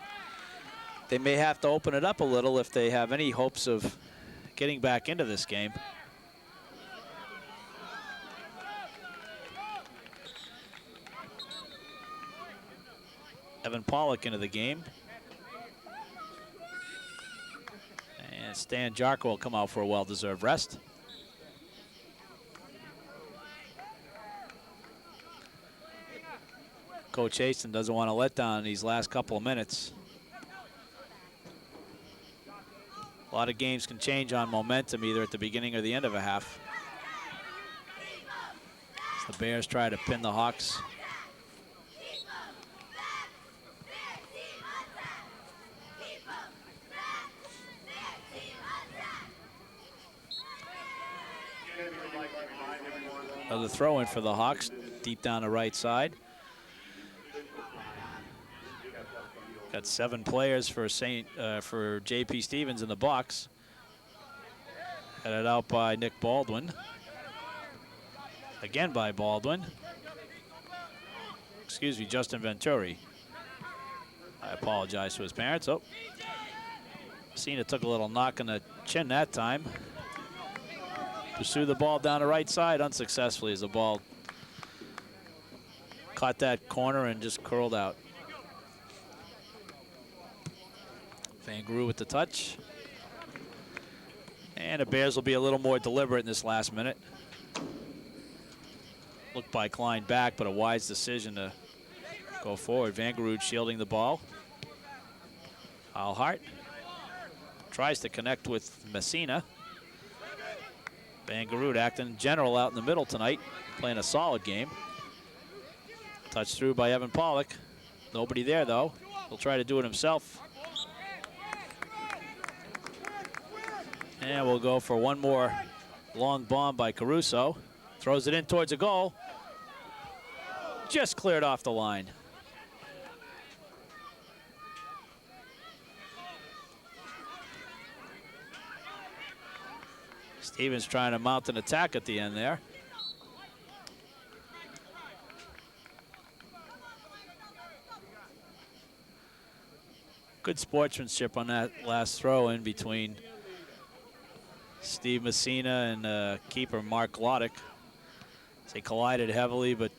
they may have to open it up a little if they have any hopes of getting back into this game. Evan Pollock into the game. And Stan Jarko will come out for a well-deserved rest. Coach Haston doesn't want to let down these last couple of minutes. A lot of games can change on momentum either at the beginning or the end of a half. As the Bears try to pin the Hawks. Another throw in for the Hawks, deep down the right side. Got 7 players for J.P. Stevens in the box. Headed out by Nick Baldwin. Again by Baldwin. Excuse me, Justin Venturi. I apologize to his parents. Oh, Cena took a little knock on the chin that time. Pursue the ball down the right side unsuccessfully as the ball caught that corner and just curled out. Vangaroo with the touch. And the Bears will be a little more deliberate in this last minute. Look by Klein back, but a wise decision to go forward. Vangaroo shielding the ball. Alhart tries to connect with Messina. Vangaroo acting general out in the middle tonight, playing a solid game. Touched through by Evan Pollock. Nobody there though. He'll try to do it himself. And we'll go for one more long bomb by Caruso. Throws it in towards a goal. Just cleared off the line. Stevens trying to mount an attack at the end there. Good sportsmanship on that last throw in between Steve Messina and keeper Mark Gloddick. They collided heavily, but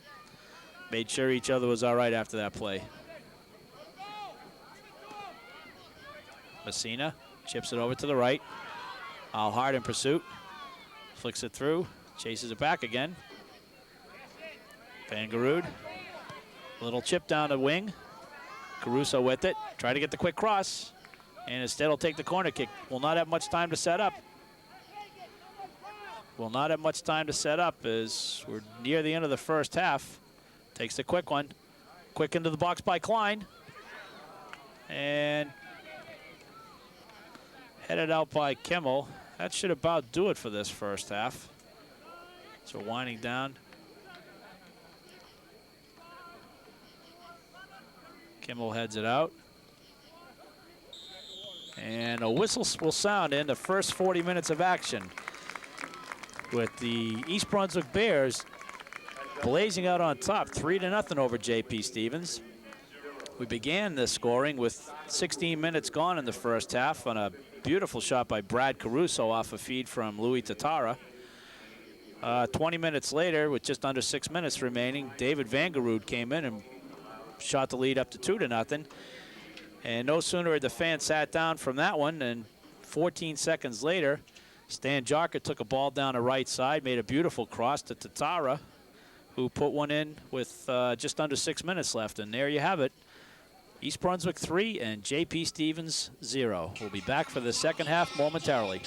made sure each other was all right after that play. Messina chips it over to the right. Al Hart in pursuit. Flicks it through, chases it back again. Van Garud, little chip down the wing. Caruso with it, try to get the quick cross, and instead will take the corner kick. Will not have much time to set up. Will not have much time to set up as we're near the end of the first half. Takes the quick one. Quick into the box by Klein. And headed out by Kimmel. That should about do it for this first half. So winding down. Kimmel heads it out. And a whistle will sound in the first 40 minutes of action, with the East Brunswick Bears blazing out on top, 3-0 over JP Stevens. We began the scoring with 16 minutes gone in the first half on a beautiful shot by Brad Caruso off a feed from Louis Tatara. 20 minutes later, with just under 6 minutes remaining, David Van Garud came in and shot the lead up to 2-0. And no sooner had the fans sat down from that one than 14 seconds later, Stan Jarker took a ball down the right side, made a beautiful cross to Tatara, who put one in with just under 6 minutes left. And there you have it. East Brunswick 3 and JP Stevens 0. We'll be back for the second half momentarily.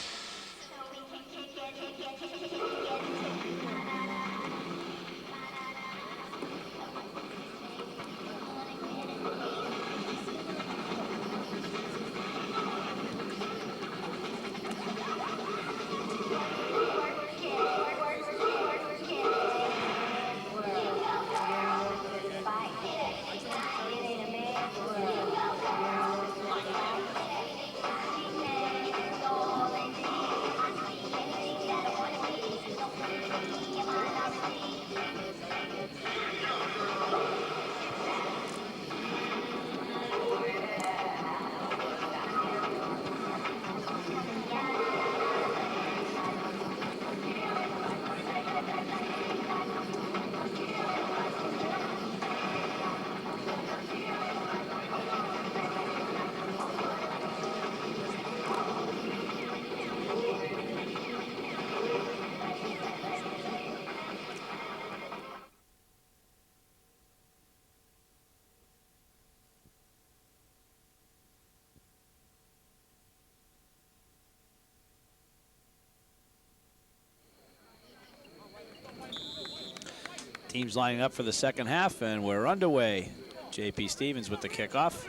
Teams lining up for the second half, and we're underway. JP Stevens with the kickoff.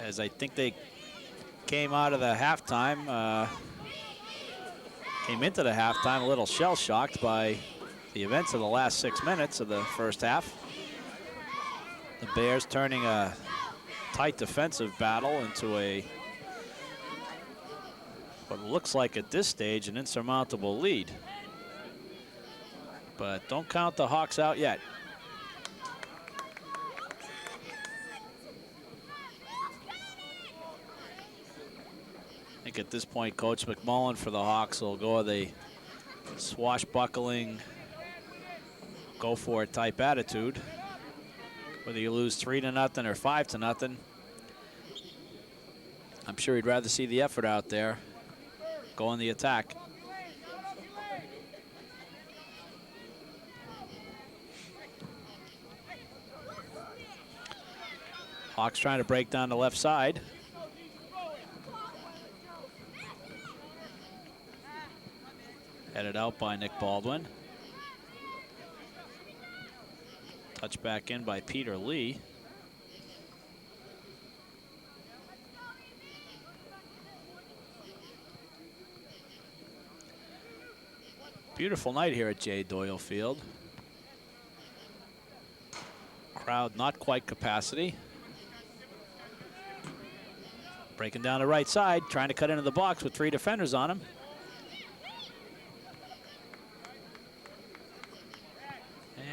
As I think they came out of the halftime, came into the halftime a little shell-shocked by the events of the last 6 minutes of the first half. The Bears turning a tight defensive battle into what looks like at this stage an insurmountable lead. But don't count the Hawks out yet. I think at this point, Coach McMullen for the Hawks will go with a swashbuckling, go-for-it type attitude. Whether you lose 3-0 or 5-0, I'm sure he'd rather see the effort out there. Go on the attack. Hawks trying to break down the left side. Headed out by Nick Baldwin. Touch back in by Peter Lee. Beautiful night here at J. Doyle Field. Crowd not quite capacity. Breaking down the right side, trying to cut into the box with 3 defenders on him.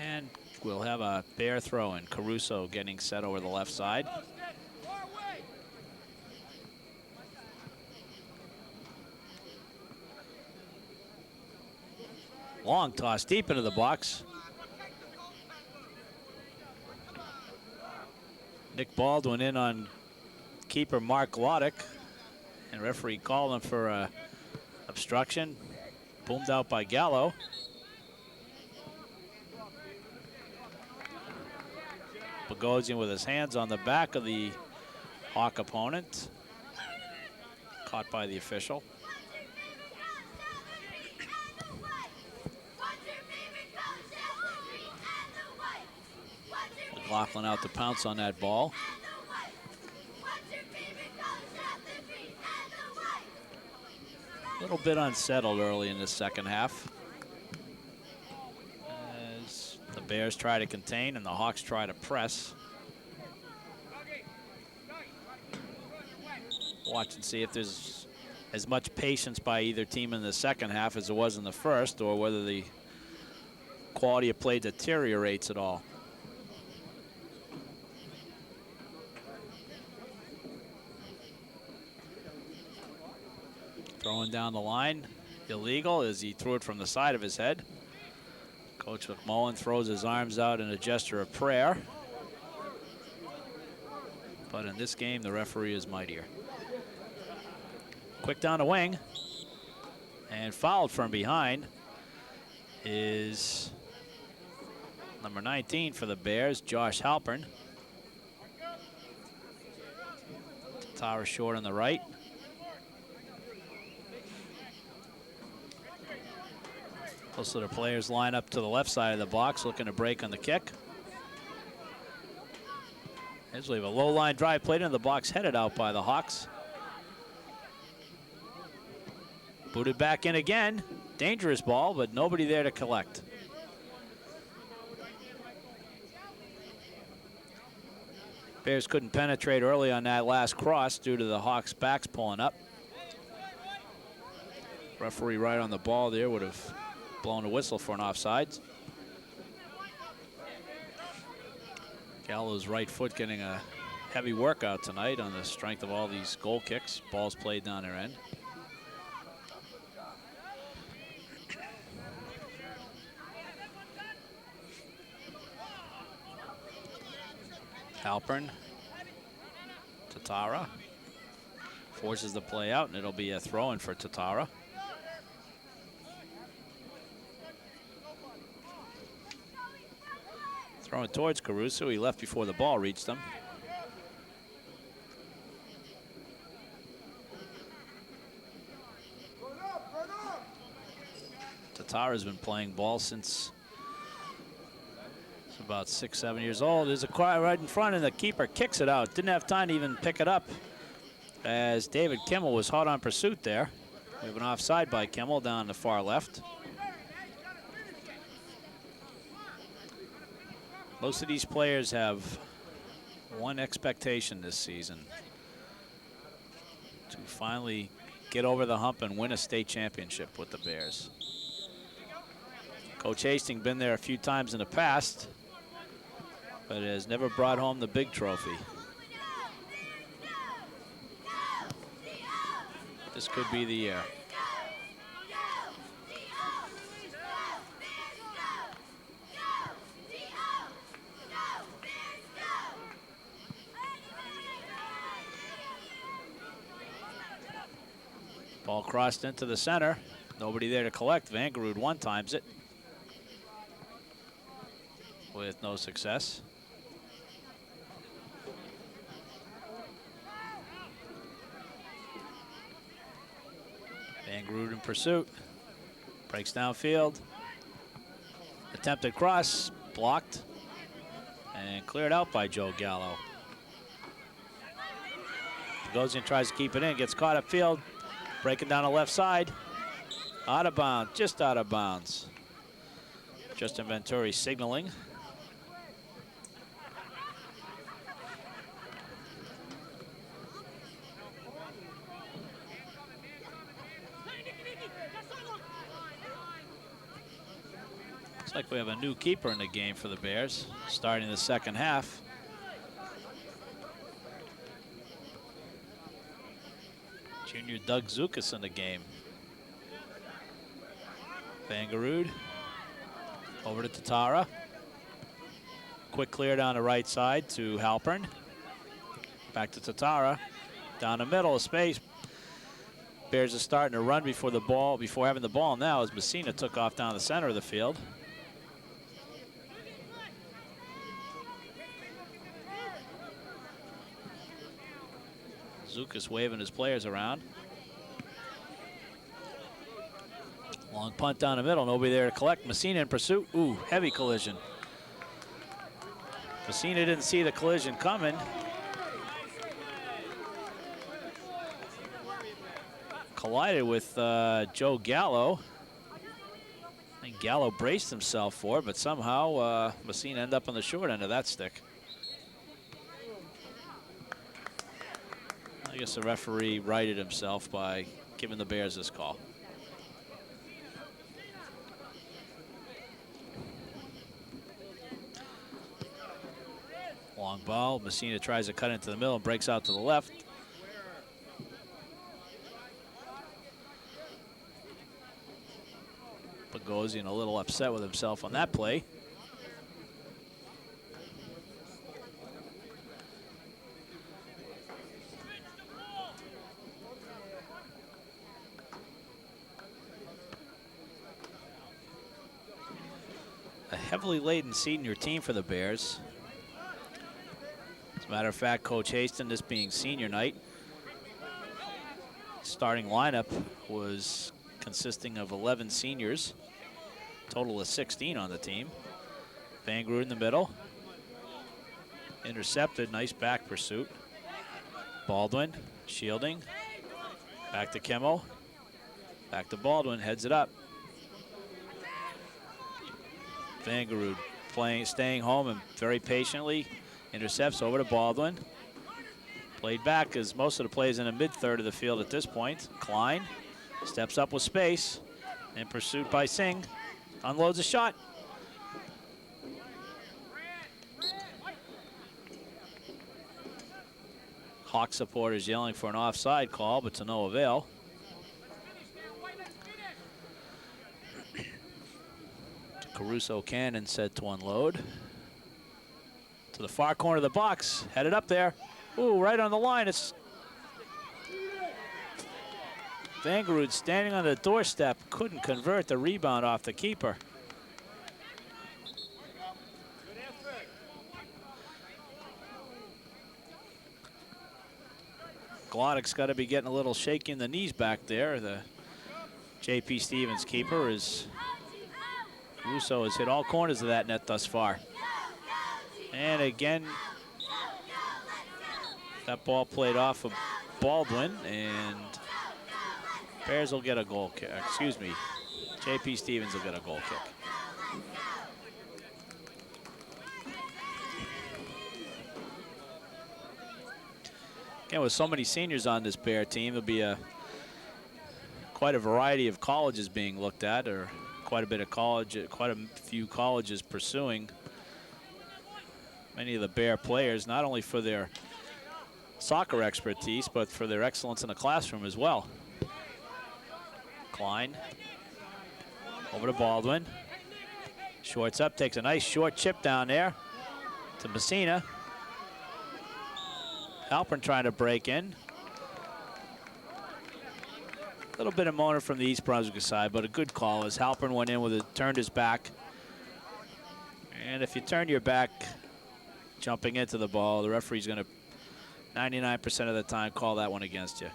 And we'll have a Bear throw in. Caruso getting set over the left side. Long toss deep into the box. Nick Baldwin in on keeper Mark Gloddick, and referee called him for obstruction. Boomed out by Gallo. Bogosian with his hands on the back of the Hawk opponent. Caught by the official. McLaughlin out to pounce on that ball. A little bit unsettled early in the second half, as the Bears try to contain and the Hawks try to press. Watch and see if there's as much patience by either team in the second half as there was in the first, or whether the quality of play deteriorates at all. Throwing down the line, illegal as he threw it from the side of his head. Coach McMullen throws his arms out in a gesture of prayer. But in this game, the referee is mightier. Quick down the wing, and fouled from behind is number 19 for the Bears, Josh Halpern. Tatara short on the right. Most of the players line up to the left side of the box, looking to break on the kick. As we have a low line drive played into the box, headed out by the Hawks. Booted back in again. Dangerous ball, but nobody there to collect. Bears couldn't penetrate early on that last cross due to the Hawks' backs pulling up. Referee right on the ball there would have blown a whistle for an offsides. Gallo's right foot getting a heavy workout tonight on the strength of all these goal kicks. Balls played down their end. Halpern, Tatara forces the play out, and it'll be a throw-in for Tatara. Throwing towards Caruso. He left before the ball reached him. Tatara's been playing ball since he's about 6, 7 years old. There's a cry right in front, and the keeper kicks it out. Didn't have time to even pick it up, as David Kimmel was hot on pursuit there. We have an offside by Kimmel down the far left. Most of these players have one expectation this season: to finally get over the hump and win a state championship with the Bears. Coach Hastings been there a few times in the past, but has never brought home the big trophy. This could be the year. Ball crossed into the center. Nobody there to collect. Vangerud one-times it with no success. Vangerud in pursuit. Breaks downfield. Attempted cross, blocked, and cleared out by Joe Gallo. Goes in, tries to keep it in, gets caught upfield. Breaking down the left side. Out of bounds, just out of bounds. Justin Venturi signaling. Looks like we have a new keeper in the game for the Bears, starting the second half. Junior Doug Zukas in the game. Vangarud over to Tatara. Quick clear down the right side to Halpern. Back to Tatara. Down the middle of space. Bears are starting to run before having the ball now as Messina took off down the center of the field. Zukas waving his players around. Long punt down the middle, nobody there to collect. Messina in pursuit. Ooh, heavy collision. Messina didn't see the collision coming. Collided with Joe Gallo. I think Gallo braced himself for it, but somehow Messina ended up on the short end of that stick. I guess the referee righted himself by giving the Bears this call. Long ball, Messina tries to cut into the middle and breaks out to the left. Bogosian a little upset with himself on that play. A heavily laden senior team for the Bears. As a matter of fact, Coach Haston, this being senior night, starting lineup was consisting of 11 seniors, total of 16 on the team. Vangarud in the middle. Intercepted, nice back pursuit. Baldwin, shielding. Back to Kimmel. Back to Baldwin, heads it up. Vangarud staying home and very patiently intercepts over to Baldwin. Played back as most of the plays in the mid-third of the field at this point. Klein steps up with space. In pursuit by Singh. Unloads a shot. Hawk supporters yelling for an offside call, but to no avail. Caruso Cannon said to unload. To the far corner of the box, headed up there. Ooh, right on the line. It's Vangarud standing on the doorstep, couldn't convert the rebound off the keeper. Glodek's got to be getting a little shaky in the knees back there. The J.P. Stevens keeper is. Russo has hit all corners of that net thus far. And again, that ball played off of Baldwin, and Bears will get a goal kick. Excuse me, J.P. Stevens will get a goal kick. Again, with so many seniors on this Bear team, there'll be quite a variety of colleges being looked at, or quite a few colleges pursuing many of the Bear players, not only for their soccer expertise, but for their excellence in the classroom as well. Klein over to Baldwin. Shorts up, takes a nice short chip down there to Messina. Halpern trying to break in. A little bit of moaning from the East Brunswick side, but a good call as Halpern went in with it, turned his back. And if you turn your back jumping into the ball, the referee's going to 99% of the time call that one against you.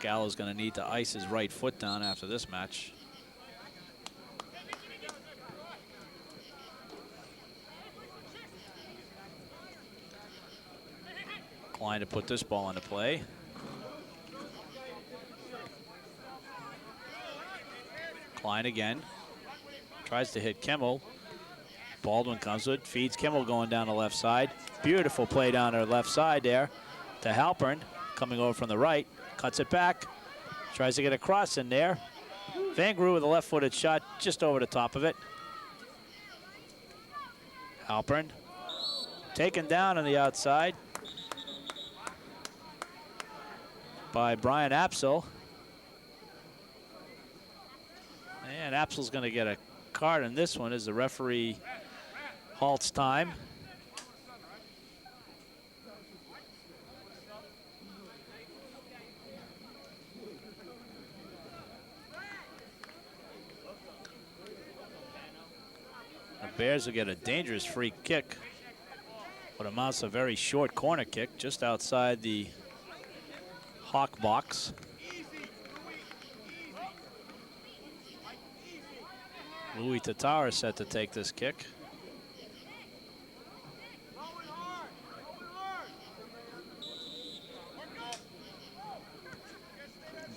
Gallo's going to need to ice his right foot down after this match. Klein to put this ball into play. Klein again. Tries to hit Kimmel. Baldwin comes with, feeds Kimmel going down the left side. Beautiful play down the left side there to Halpern, coming over from the right. Cuts it back. Tries to get a cross in there. Van Groo with a left-footed shot just over the top of it. Halpern taken down on the outside by Brian Apsel. And Apsel's going to get a card in this one as the referee halts time. The Bears will get a dangerous free kick. What amounts to a very short corner kick just outside the Hawk box. Louis Tatar is set to take this kick.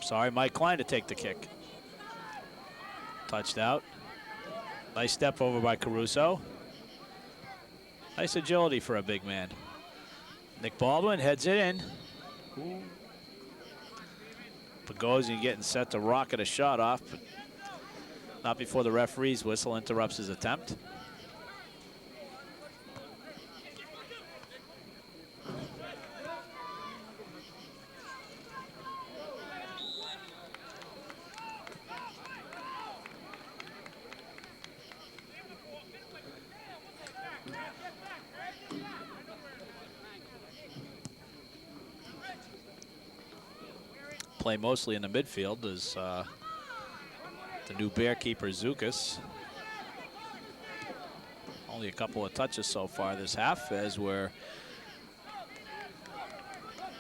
Sorry, Mike Klein to take the kick. Touched out. Nice step over by Caruso. Nice agility for a big man. Nick Baldwin heads it in. Ooh. Bogosian getting set to rocket a shot off, but not before the referee's whistle interrupts his attempt. Play mostly in the midfield is the new Bear keeper, Zukas. Only a couple of touches so far this half, as we're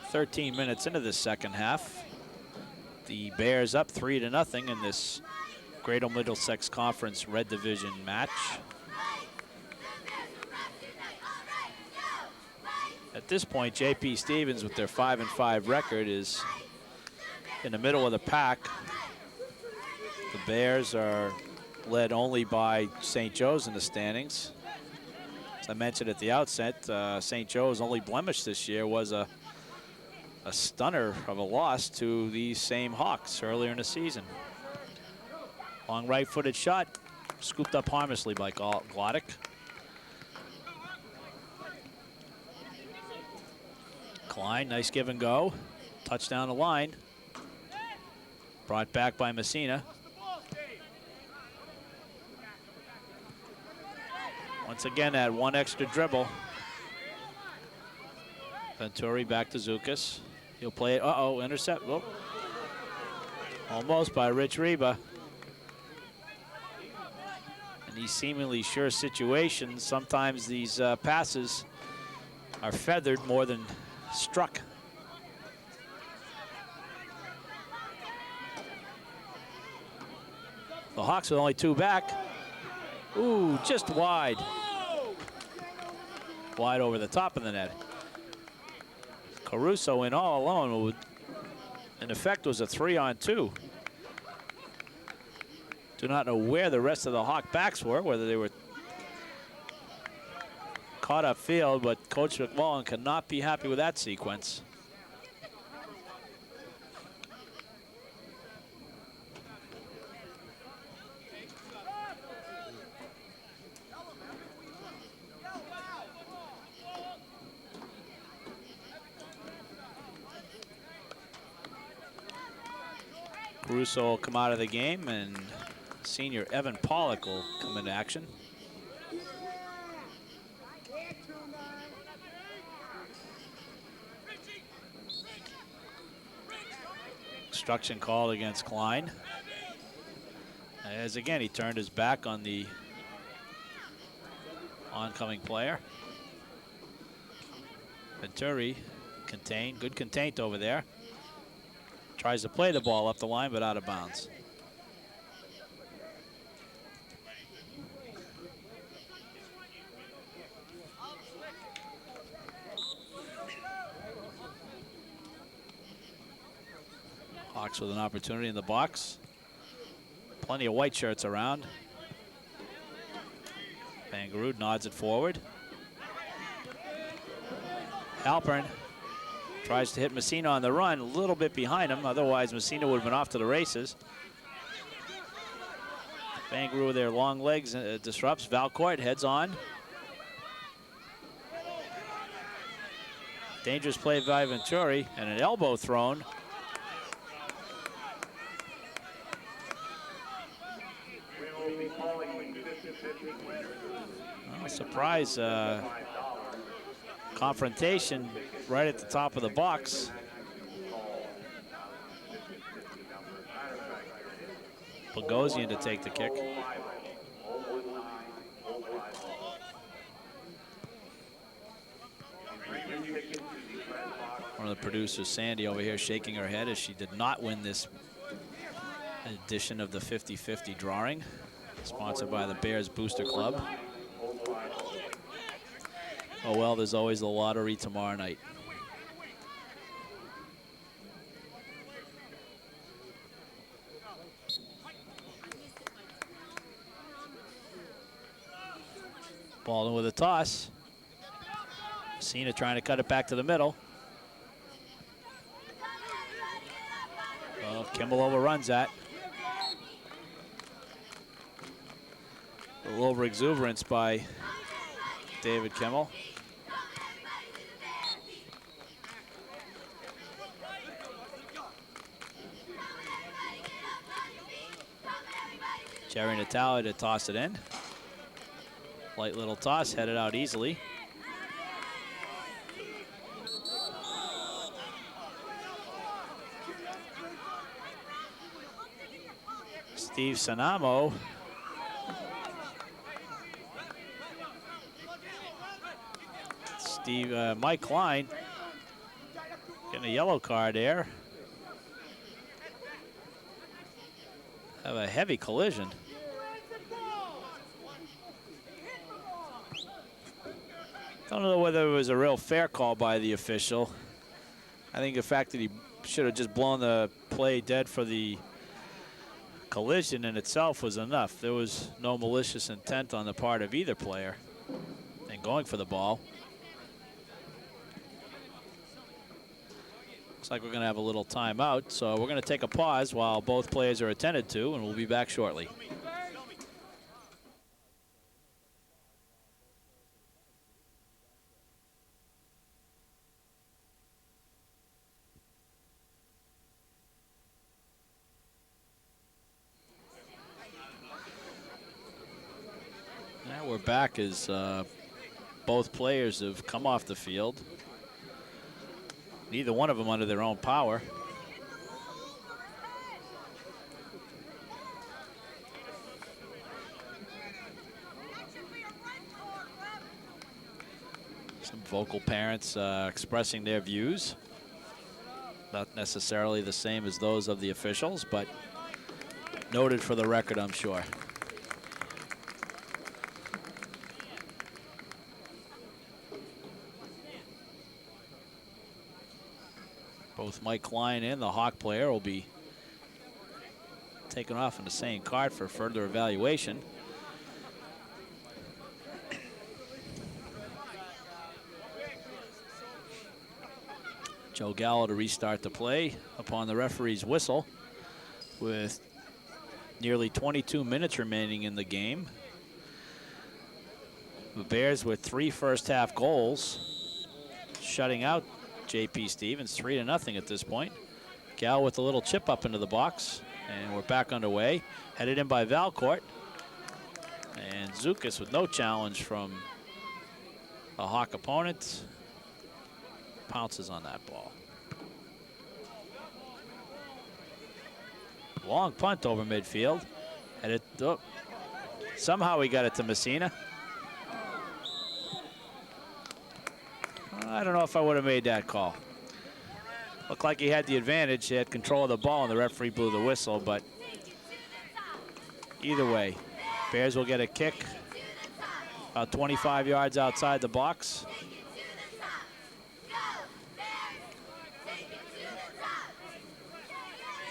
13 minutes into this second half. The Bears up 3-0 in this Greater Middlesex Conference Red Division match. At this point, JP Stevens, with their 5-5 record, is in the middle of the pack. The Bears are led only by St. Joe's in the standings. As I mentioned at the outset, St. Joe's only blemish this year was a stunner of a loss to these same Hawks earlier in the season. Long right-footed shot, scooped up harmlessly by Glodek. Klein, nice give and go. Touchdown the line. Brought back by Messina. Once again, that one extra dribble. Venturi back to Zukas. He'll play it. Uh-oh, intercept. Whoop. Almost by Rich Reba. In these seemingly sure situations, sometimes these passes are feathered more than struck. The Hawks with only two back. Ooh, just wide. Wide over the top of the net. Caruso in all alone. In effect, was a 3-on-2. Do not know where the rest of the Hawk backs were, whether they were caught up field, but Coach McMullen cannot be happy with that sequence. Caruso will come out of the game, and senior Evan Pollock will come into action. Obstruction called against Klein, as again he turned his back on the oncoming player. Venturi contained, good contained over there. Tries to play the ball up the line, but out of bounds. Hawks with an opportunity in the box. Plenty of white shirts around. Bangaroo nods it forward. Halpern tries to hit Messina on the run, a little bit behind him. Otherwise, Messina would have been off to the races. Bangaroo with their long legs disrupts. Valcourt heads on. Dangerous play by Venturi and an elbow thrown. Well, surprise confrontation right at the top of the box. Bogosian to take the kick. One of the producers, Sandy, over here shaking her head as she did not win this edition of the 50-50 drawing, sponsored by the Bears Booster Club. Oh well, there's always the lottery tomorrow night. Baldwin with a toss. Cena trying to cut it back to the middle. Oh, Kimball overruns that. A little over-exuberance by David Kimmel. Jerry Natale to toss it in. Light little toss, headed out easily. Steve Sanamo. Mike Klein getting a yellow card there. Have a heavy collision. Don't know whether it was a real fair call by the official. I think the fact that he should have just blown the play dead for the collision in itself was enough. There was no malicious intent on the part of either player in going for the ball. Looks like we're going to have a little timeout, so we're going to take a pause while both players are attended to, and we'll be back shortly. Now we're back as both players have come off the field. Neither one of them under their own power. Some vocal parents expressing their views. Not necessarily the same as those of the officials, but noted for the record, I'm sure. Both Mike Klein and the Hawk player will be taken off on the same card for further evaluation. Joe Gallo to restart the play upon the referee's whistle with nearly 22 minutes remaining in the game. The Bears with 3 first-half goals, shutting out J.P. Stevens 3-0 at this point. Gal with a little chip up into the box, and we're back underway. Headed in by Valcourt. And Zukas with no challenge from a Hawk opponent. Pounces on that ball. Long punt over midfield. Headed, oh, somehow he got it to Messina. I don't know if I would have made that call. Looked like he had the advantage. He had control of the ball, and the referee blew the whistle. But either way, Bears will get a kick about 25 yards outside the box.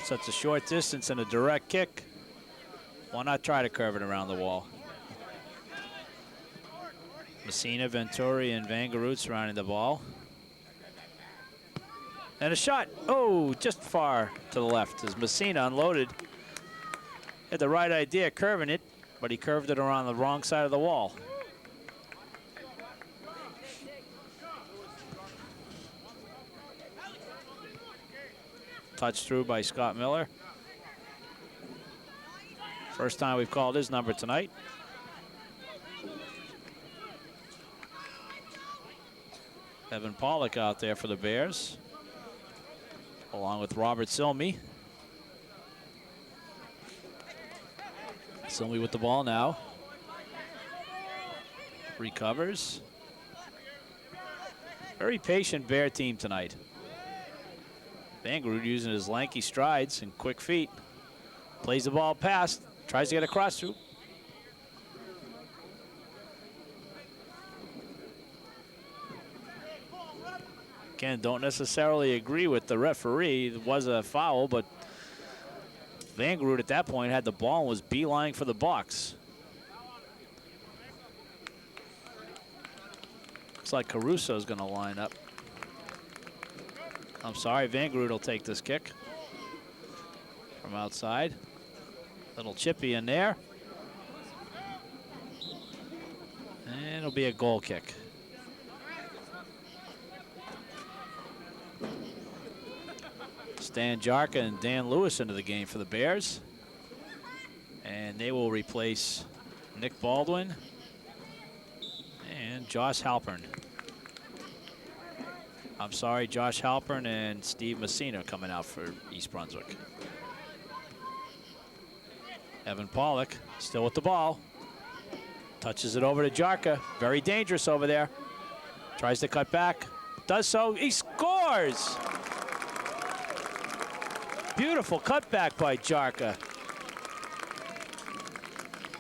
Such a short distance and a direct kick. Why not try to curve it around the wall? Messina, Venturi, and Vangarut surrounding the ball. And a shot. Oh, just far to the left as Messina unloaded. Had the right idea curving it, but he curved it around the wrong side of the wall. Touched through by Scott Miller. First time we've called his number tonight. Evan Pollock out there for the Bears, along with Robert Silmy. Silmy with the ball now. Recovers. Very patient Bear team tonight. Vangarut using his lanky strides and quick feet. Plays the ball past, tries to get across through. Again, don't necessarily agree with the referee. It was a foul, but Vangarut at that point had the ball and was beelining for the box. Looks like Caruso's going to line up. I'm sorry, Vangarut will take this kick from outside. Little chippy in there. And it'll be a goal kick. Stan Jarka and Dan Lewis into the game for the Bears. And they will replace Nick Baldwin and Josh Halpern. I'm sorry, Josh Halpern and Steve Messina coming out for East Brunswick. Evan Pollock still with the ball. Touches it over to Jarka. Very dangerous over there. Tries to cut back. Does so. He scores! Beautiful cutback by Jarka.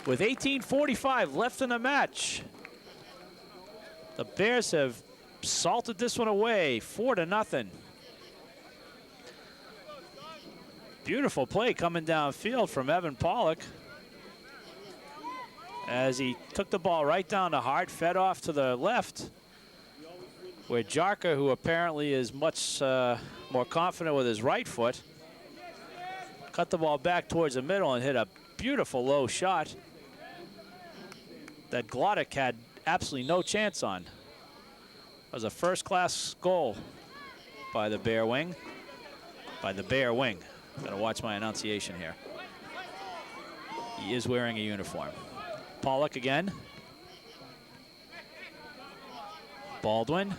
With 18:45 left in the match, the Bears have salted this one away, 4-0. Beautiful play coming downfield from Evan Pollock as he took the ball right down the heart, fed off to the left, where Jarka, who apparently is much more confident with his right foot, cut the ball back towards the middle and hit a beautiful low shot that Glodek had absolutely no chance on. It was a first-class goal by the Bear wing. Gotta watch my enunciation here. He is wearing a uniform. Pollock again. Baldwin.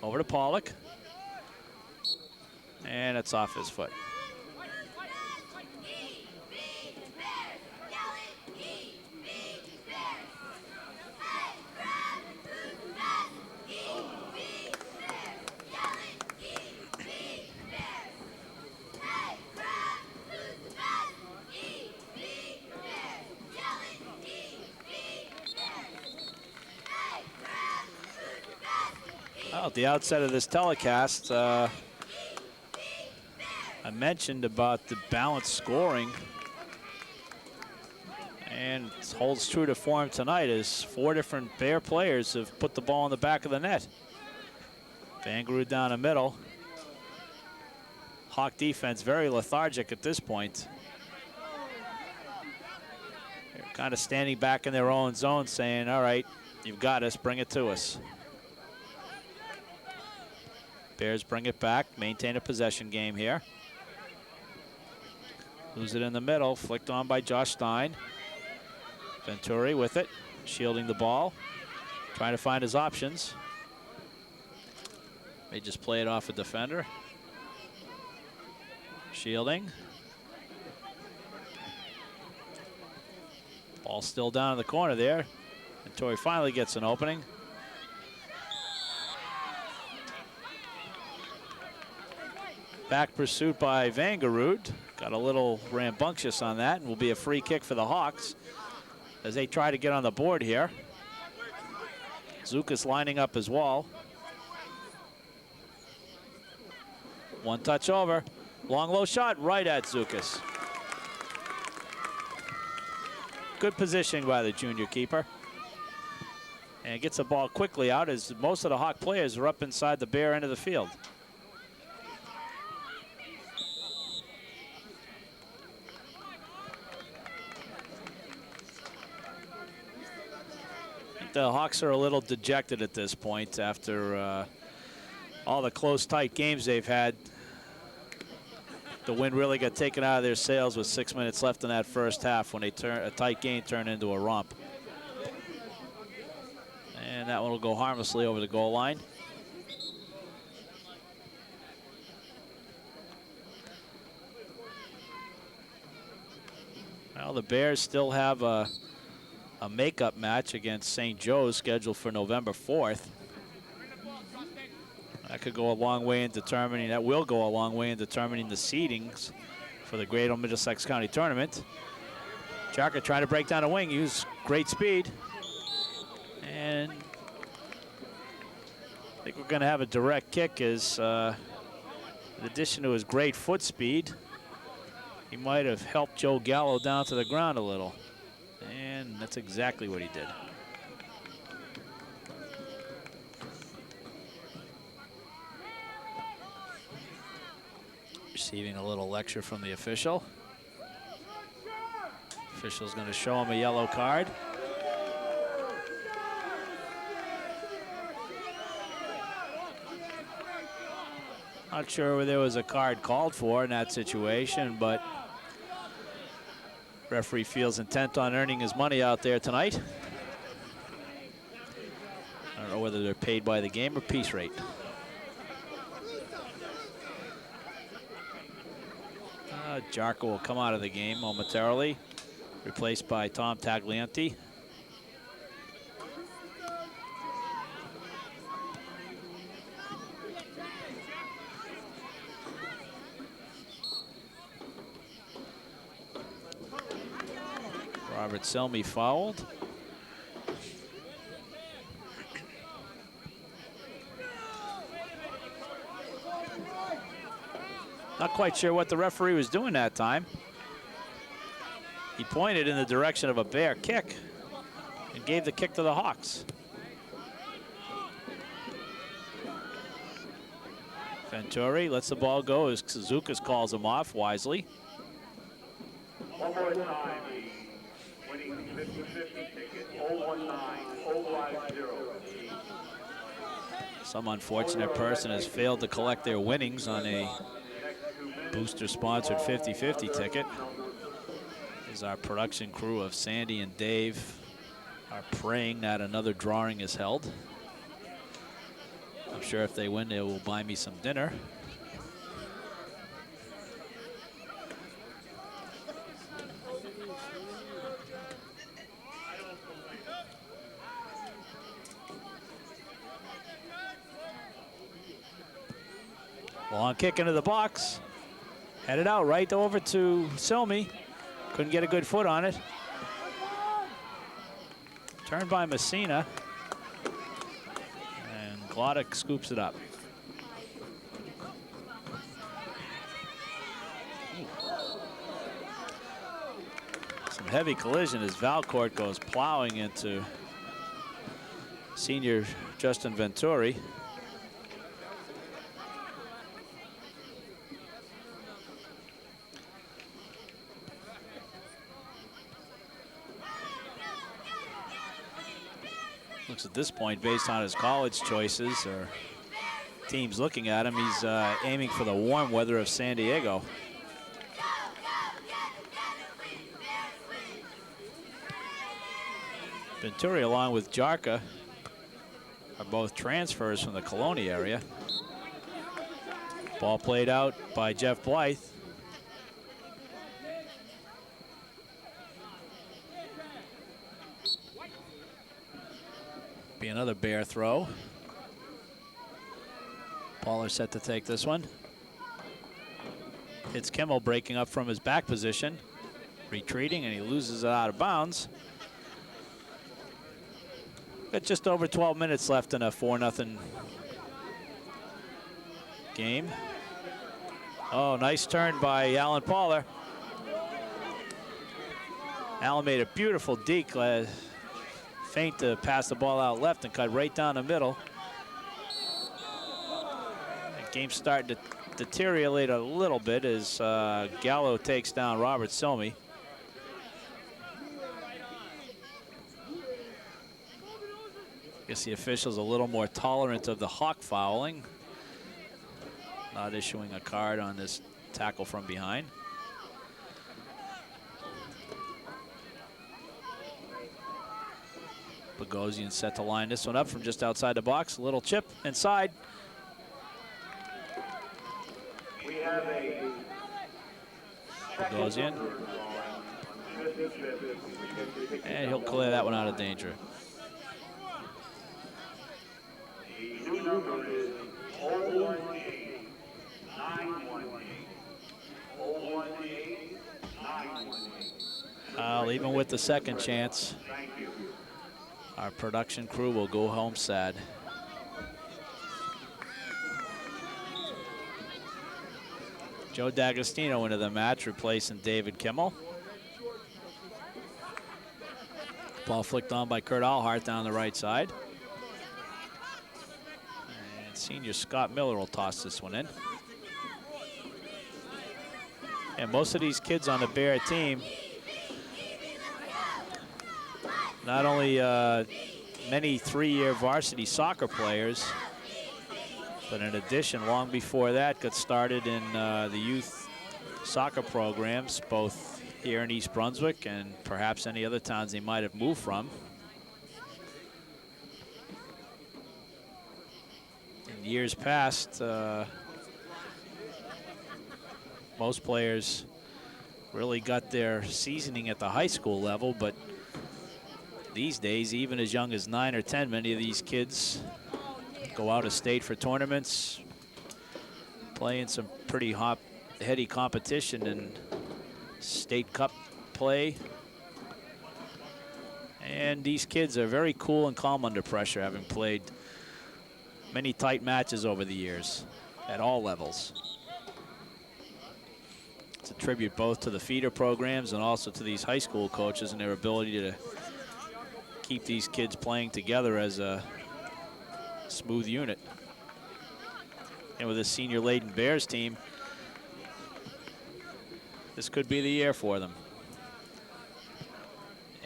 Over to Pollock. And it's off his foot. Well, at the outset of this telecast, I mentioned about the balanced scoring, and it holds true to form tonight as 4 different Bear players have put the ball in the back of the net. Vangarut down the middle. Hawk defense very lethargic at this point. They're kind of standing back in their own zone saying, all right, you've got us, bring it to us. Bears bring it back, maintain a possession game here. Lose it in the middle, flicked on by Josh Stein. Venturi with it, shielding the ball, trying to find his options. May just play it off a defender. Shielding. Ball still down in the corner there. Venturi finally gets an opening. Back pursuit by Vangarut. Got a little rambunctious on that, and will be a free kick for the Hawks as they try to get on the board here. Zukas lining up his wall. One touch over. Long low shot right at Zukas. Good positioning by the junior keeper. And gets the ball quickly out as most of the Hawk players are up inside the Bear end of the field. I think the Hawks are a little dejected at this point after all the close, tight games they've had. The win really got taken out of their sails with 6 minutes left in that first half when a tight game turned into a romp. And that one will go harmlessly over the goal line. Well, the Bears still have a makeup match against St. Joe's scheduled for November 4th. That could go a long way in determining, that will go a long way in determining the seedings for the Great Old Middlesex County Tournament. Jarka trying to break down a wing, use great speed. And I think we're going to have a direct kick as, in addition to his great foot speed, he might have helped Joe Gallo down to the ground a little. And that's exactly what he did. Receiving a little lecture from the official. Official's going to show him a yellow card. Not sure where there was a card called for in that situation, but referee feels intent on earning his money out there tonight. I don't know whether they're paid by the game or piece rate. Jarko will come out of the game momentarily, replaced by Tom Taglianti. Robert Selmy fouled. Not quite sure what the referee was doing that time. He pointed in the direction of a Bear kick and gave the kick to the Hawks. Venturi lets the ball go as Suzukas calls him off wisely. One more time, winning 50-50 ticket, 019050. Some unfortunate person has failed to collect their winnings on a booster-sponsored 50-50 ticket. As our production crew of Sandy and Dave are praying that another drawing is held. I'm sure if they win, they will buy me some dinner. Long kick into the box. Headed out right over to Selmy. Couldn't get a good foot on it. Turned by Messina. And Glodek scoops it up. Some heavy collision as Valcourt goes plowing into senior Justin Venturi. Looks at this point, based on his college choices or teams looking at him, he's aiming for the warm weather of San Diego. Venturi, along with Jarka, are both transfers from the Colony area. Ball played out by Jeff Blythe. Be another Bear throw. Baller set to take this one. It's Kimmel breaking up from his back position, retreating, and he loses it out of bounds. Got just over 12 minutes left in a 4-0 game. Oh, nice turn by Alan Paller. Alan made a beautiful deke, feint to pass the ball out left and cut right down the middle. The game's starting to deteriorate a little bit as Gallo takes down Robert Silmy. Guess the official's a little more tolerant of the hawk fouling, not issuing a card on this tackle from behind. Bogosian set to line this one up from just outside the box. A little chip inside. We have a Bogosian. And he'll clear that one out of danger. The new number is 018 918. 018 918. Even with the second chance, Thank you. our production crew will go home sad. Joe D'Agostino into the match, replacing David Kimmel. Ball flicked on by Kurt Allhart down the right side. And senior Scott Miller will toss this one in. And most of these kids on the Bear team, not only many three-year varsity soccer players, but in addition, long before that, got started in the youth soccer programs, both here in East Brunswick and perhaps any other towns they might have moved from. In years past, most players really got their seasoning at the high school level, but these days, even as young as 9 or 10, many of these kids go out of state for tournaments, play in some pretty heady competition and state cup play. And these kids are very cool and calm under pressure, having played many tight matches over the years at all levels. It's a tribute both to the feeder programs and also to these high school coaches and their ability to keep these kids playing together as a smooth unit. And with a senior-laden Bears team, this could be the year for them.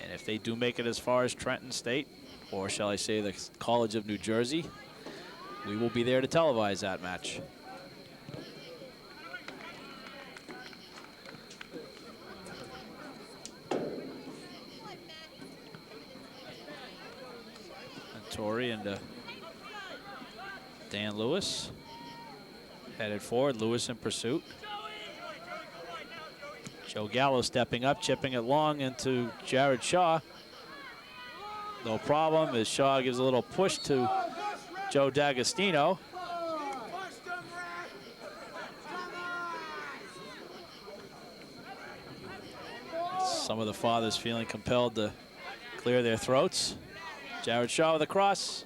And if they do make it as far as Trenton State, or shall I say the College of New Jersey, we will be there to televise that match. And Torrey and Dan Lewis headed forward. Lewis in pursuit. Joe Gallo stepping up, chipping it long into Jared Shaw. No problem as Shaw gives a little push to Joe D'Agostino. Some of the fathers feeling compelled to clear their throats. Jared Shaw with a cross.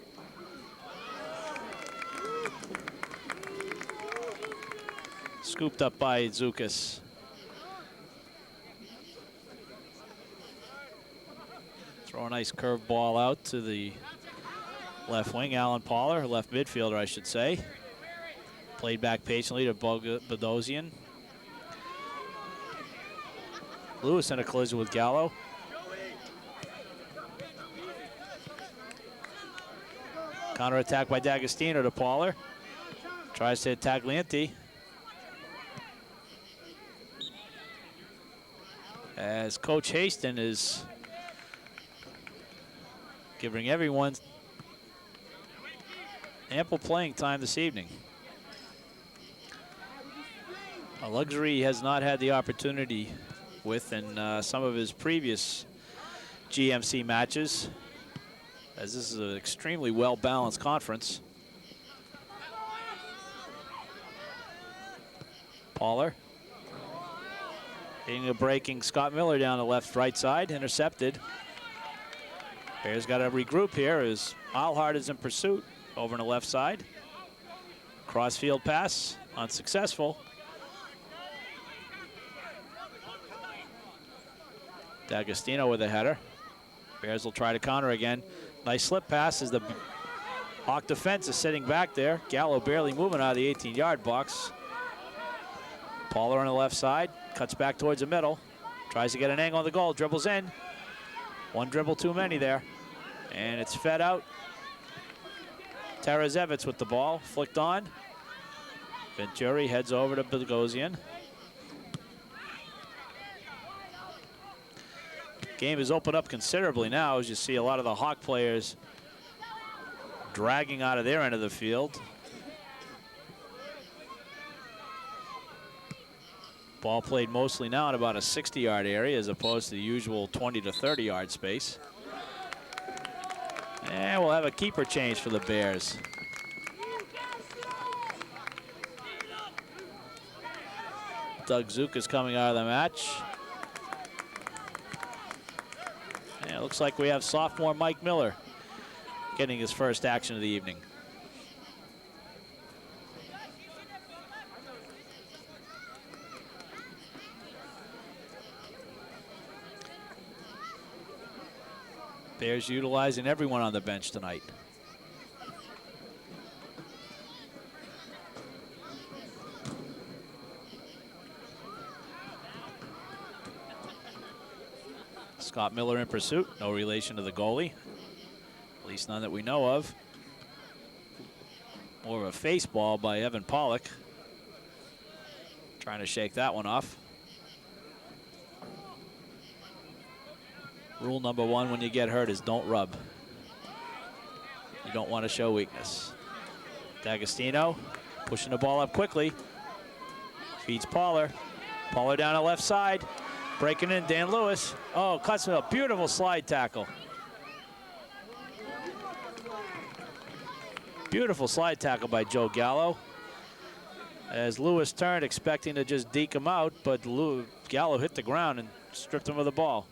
Scooped up by Zukas. Throw a nice curved ball out to the left wing, Alan Paller, left midfielder, I should say. Played back patiently to Bogosian. Lewis in a collision with Gallo. Counter attack by D'Agostino to Paller. Tries to hit Taglienti. As Coach Haston is giving everyone ample playing time this evening. A luxury he has not had the opportunity with in some of his previous GMC matches, as this is an extremely well-balanced conference. Paller hitting a breaking Scott Miller down the right side, intercepted. Bears got to regroup here as Allhart is in pursuit over on the left side. Crossfield pass, unsuccessful. D'Agostino with a header. Bears will try to counter again. Nice slip pass as the Hawk defense is sitting back there. Gallo barely moving out of the 18-yard box. Pauler on the left side, cuts back towards the middle. Tries to get an angle on the goal, dribbles in. One dribble too many there. And it's fed out. Tarazevich with the ball, flicked on. Venturi heads over to Bogosian. Game has opened up considerably now as you see a lot of the Hawk players dragging out of their end of the field. Ball played mostly now in about a 60-yard area as opposed to the usual 20 to 30-yard space. And we'll have a keeper change for the Bears. Doug Zook is coming out of the match. And it looks like we have sophomore Mike Miller getting his first action of the evening. Bears utilizing everyone on the bench tonight. Scott Miller in pursuit, no relation to the goalie, at least none that we know of. More of a face ball by Evan Pollock. Trying to shake that one off. Rule number one when you get hurt is don't rub. You don't want to show weakness. D'Agostino pushing the ball up quickly. Feeds Pauler. Pauler down the left side. Breaking in, Dan Lewis. Oh, cuts a beautiful slide tackle. Beautiful slide tackle by Joe Gallo. As Lewis turned, expecting to just deke him out, but Gallo hit the ground and stripped him of the ball.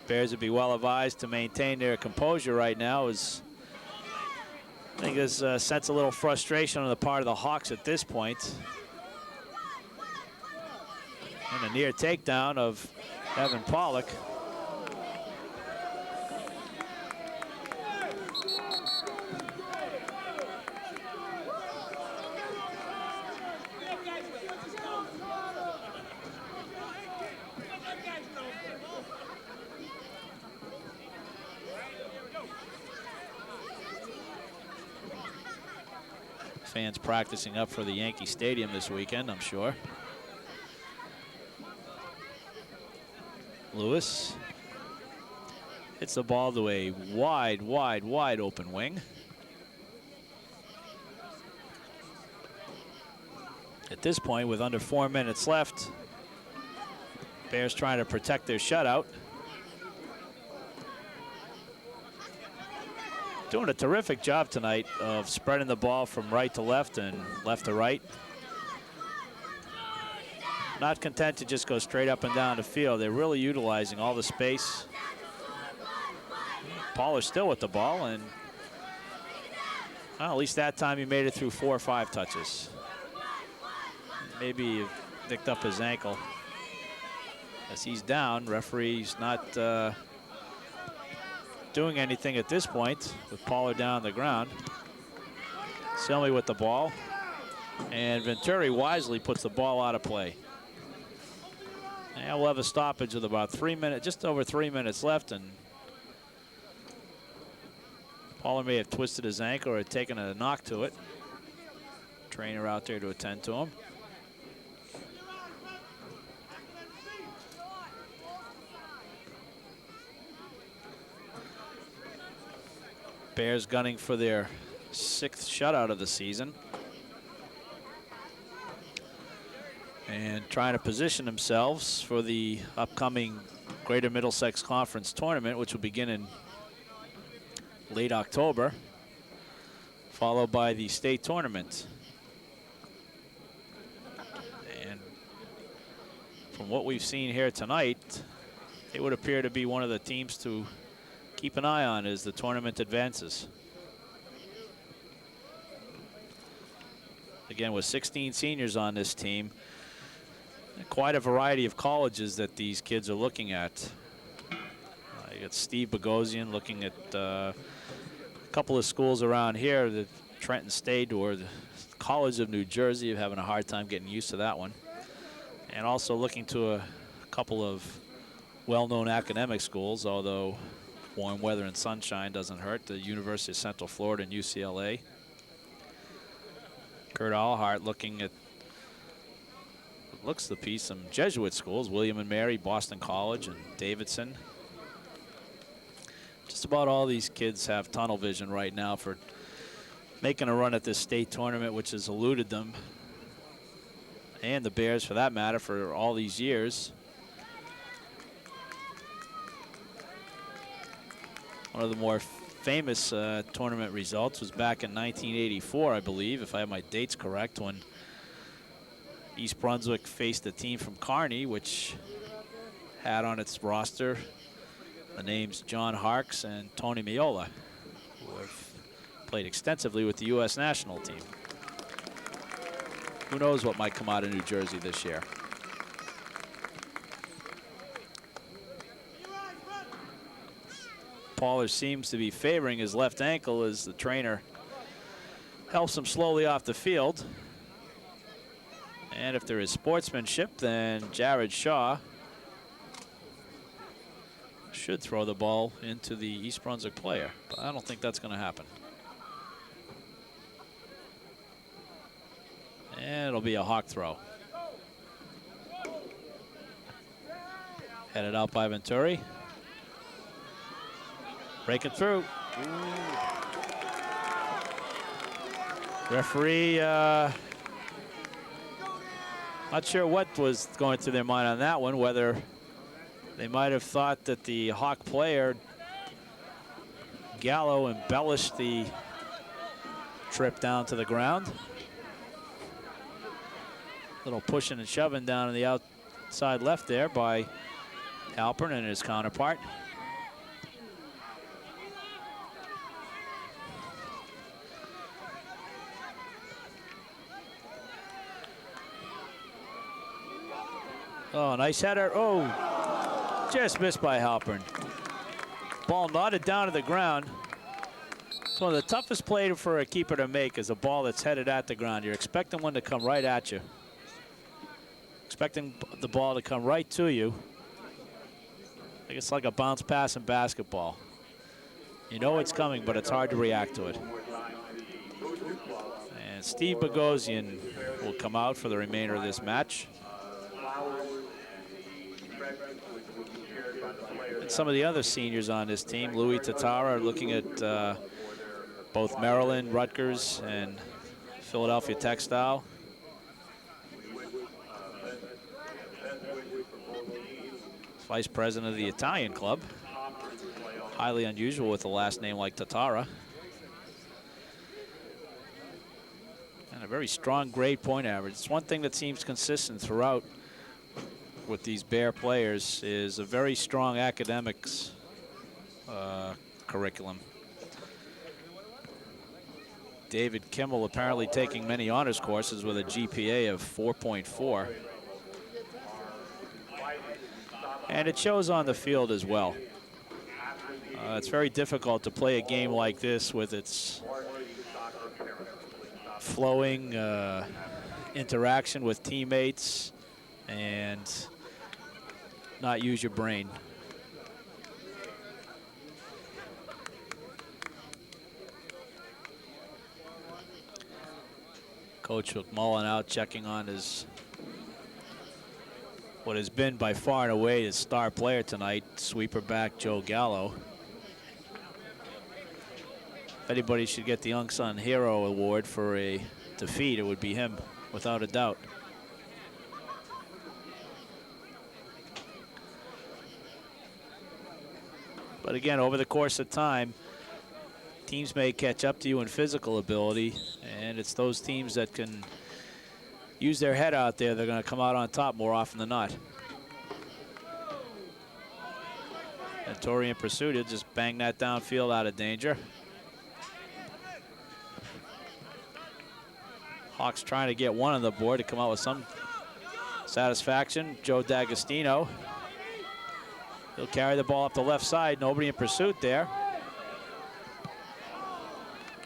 Bears would be well advised to maintain their composure right now, as I think there's a sense a little frustration on the part of the Hawks at this point. And a near takedown of Evan Pollock. Fans practicing up for the Yankee Stadium this weekend, I'm sure. Lewis hits the ball to a wide open wing. At this point, with under 4 minutes left, Bears trying to protect their shutout. Doing a terrific job tonight of spreading the ball from right to left and left to right. Not content to just go straight up and down the field. They're really utilizing all the space. Pauler's still with the ball, and well, at least that time he made it through 4 or 5 touches. Maybe he nicked up his ankle. As he's down, referee's not doing anything at this point with Pauler down on the ground. Selmy with the ball, and Venturi wisely puts the ball out of play. And we'll have a stoppage with about 3 minutes, just over 3 minutes left, and Pauler may have twisted his ankle or taken a knock to it. Trainer out there to attend to him. Bears gunning for their 6th shutout of the season. And trying to position themselves for the upcoming Greater Middlesex Conference tournament, which will begin in late October, followed by the state tournament. And from what we've seen here tonight, it would appear to be one of the teams to keep an eye on as the tournament advances. Again, with 16 seniors on this team. Quite a variety of colleges that these kids are looking at. You got Steve Bogosian looking at a couple of schools around here, the Trenton State or the College of New Jersey, having a hard time getting used to that one. And also looking to a couple of well-known academic schools, although warm weather and sunshine doesn't hurt. The University of Central Florida and UCLA. Kurt Allhart looking at, looks to be some Jesuit schools, William and Mary, Boston College, and Davidson. Just about all these kids have tunnel vision right now for making a run at this state tournament, which has eluded them, and the Bears for that matter, for all these years. One of the more famous tournament results was back in 1984, I believe, if I have my dates correct, when East Brunswick faced a team from Kearney, which had on its roster the names John Harkes and Tony Miola, who have played extensively with the U.S. national team. Who knows what might come out of New Jersey this year. Pollard seems to be favoring his left ankle as the trainer helps him slowly off the field. And if there is sportsmanship, then Jared Shaw should throw the ball into the East Brunswick player, but I don't think that's going to happen. And it'll be a hawk throw. Headed out by Venturi. Breaking through. Referee, not sure what was going through their mind on that one, whether they might have thought that the Hawk player, Gallo, embellished the trip down to the ground. Little pushing and shoving down on the outside left there by Halpern and his counterpart. Oh, nice header. Oh, just missed by Halpern. Ball nodded down to the ground. It's one of the toughest plays for a keeper to make is a ball that's headed at the ground. You're expecting one to come right at you. Expecting the ball to come right to you. I think it's like a bounce pass in basketball. You know it's coming, but it's hard to react to it. And Steve Bogosian will come out for the remainder of this match. And some of the other seniors on this team, Louis Tatara, looking at both Maryland, Rutgers, and Philadelphia Textile. Vice president of the Italian club. Highly unusual with a last name like Tatara. And a very strong grade point average. It's one thing that seems consistent throughout with these Bear players is a very strong academics curriculum. David Kimmel apparently taking many honors courses with a GPA of 4.4. And it shows on the field as well. It's very difficult to play a game like this with its flowing interaction with teammates and not use your brain. Coach McMullen out checking on his, what has been by far and away his star player tonight, sweeper back Joe Gallo. If anybody should get the Unsung Hero Award for a defeat, it would be him, without a doubt. But again, over the course of time, teams may catch up to you in physical ability, and it's those teams that can use their head out there, they're going to come out on top more often than not. And Torrey in pursuit, he'll just bang that downfield out of danger. Hawks trying to get one on the board to come out with some satisfaction. Joe D'Agostino. He'll carry the ball up the left side. Nobody in pursuit there.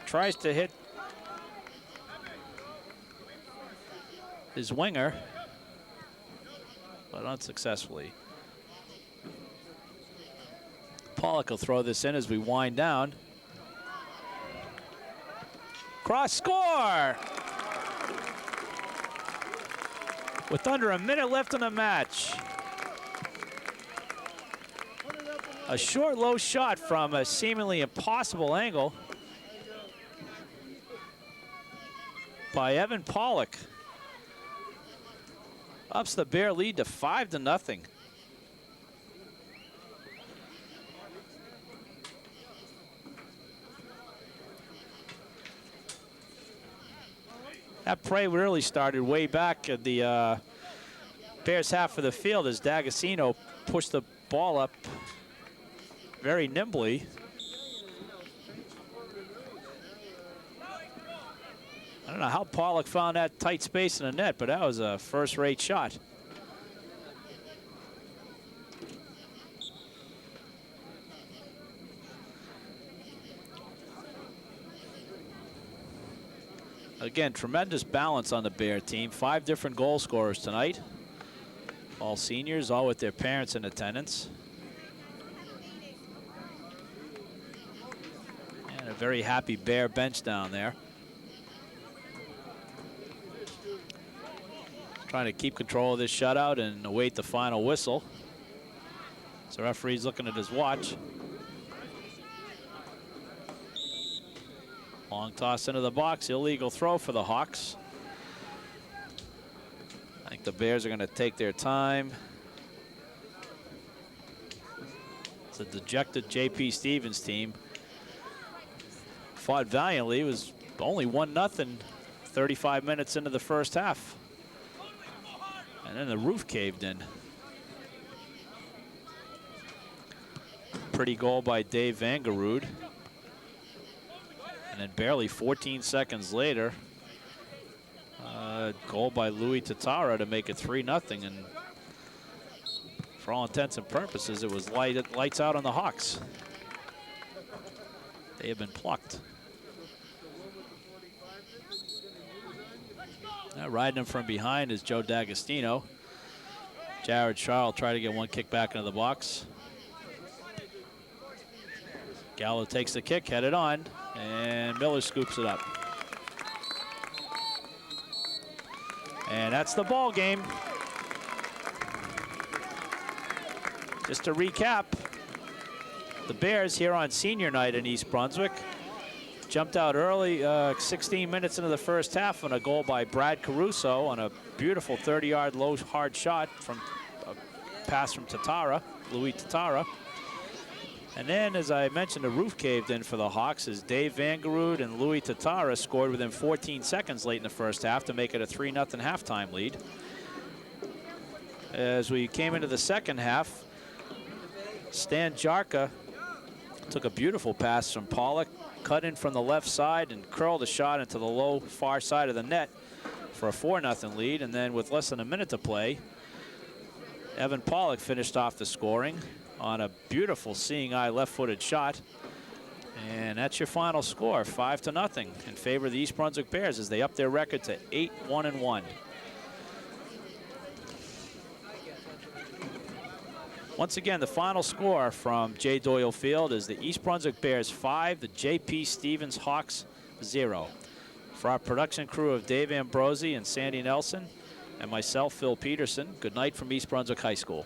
Tries to hit his winger, but unsuccessfully. Pollock will throw this in as we wind down. Cross score! With under a minute left in the match. A short, low shot from a seemingly impossible angle by Evan Pollock. Ups the Bear lead to 5-0. That play really started way back at the Bears half of the field as D'Agostino pushed the ball up very nimbly. I don't know how Pollock found that tight space in the net, but that was a first-rate shot. Again, tremendous balance on the Bear team. 5 different goal scorers tonight. All seniors, all with their parents in attendance. And a very happy Bear bench down there. Trying to keep control of this shutout and await the final whistle. So referee's looking at his watch. Long toss into the box, illegal throw for the Hawks. I think the Bears are going to take their time. It's a dejected J.P. Stevens team. Fought valiantly. It was only 1-0 35 minutes into the first half. And then the roof caved in. Pretty goal by Dave Vangerud. And then barely 14 seconds later, goal by Louis Tatara to make it 3-0. And for all intents and purposes, it was lights out on the Hawks. They have been plucked. Now riding him from behind is Joe D'Agostino. Jared Charles tried to get one kick back into the box. Gallo takes the kick, headed on, and Miller scoops it up. And that's the ball game. Just to recap, the Bears here on senior night in East Brunswick jumped out early, 16 minutes into the first half on a goal by Brad Caruso on a beautiful 30-yard low hard shot from a pass from Tatara, Louis Tatara. And then, as I mentioned, the roof caved in for the Hawks as Dave Vangerud and Louis Tatara scored within 14 seconds late in the first half to make it a 3-0 halftime lead. As we came into the second half, Stan Jarka took a beautiful pass from Pollock, cut in from the left side and curled a shot into the low far side of the net for a 4-0 lead. And then with less than a minute to play, Evan Pollock finished off the scoring on a beautiful seeing eye left-footed shot. And that's your final score, 5-0 in favor of the East Brunswick Bears as they up their record to 8-1-1. Once again, the final score from J. Doyle Field is the East Brunswick Bears 5, the J.P. Stevens Hawks 0. For our production crew of Dave Ambrosi and Sandy Nelson and myself, Phil Peterson, good night from East Brunswick High School.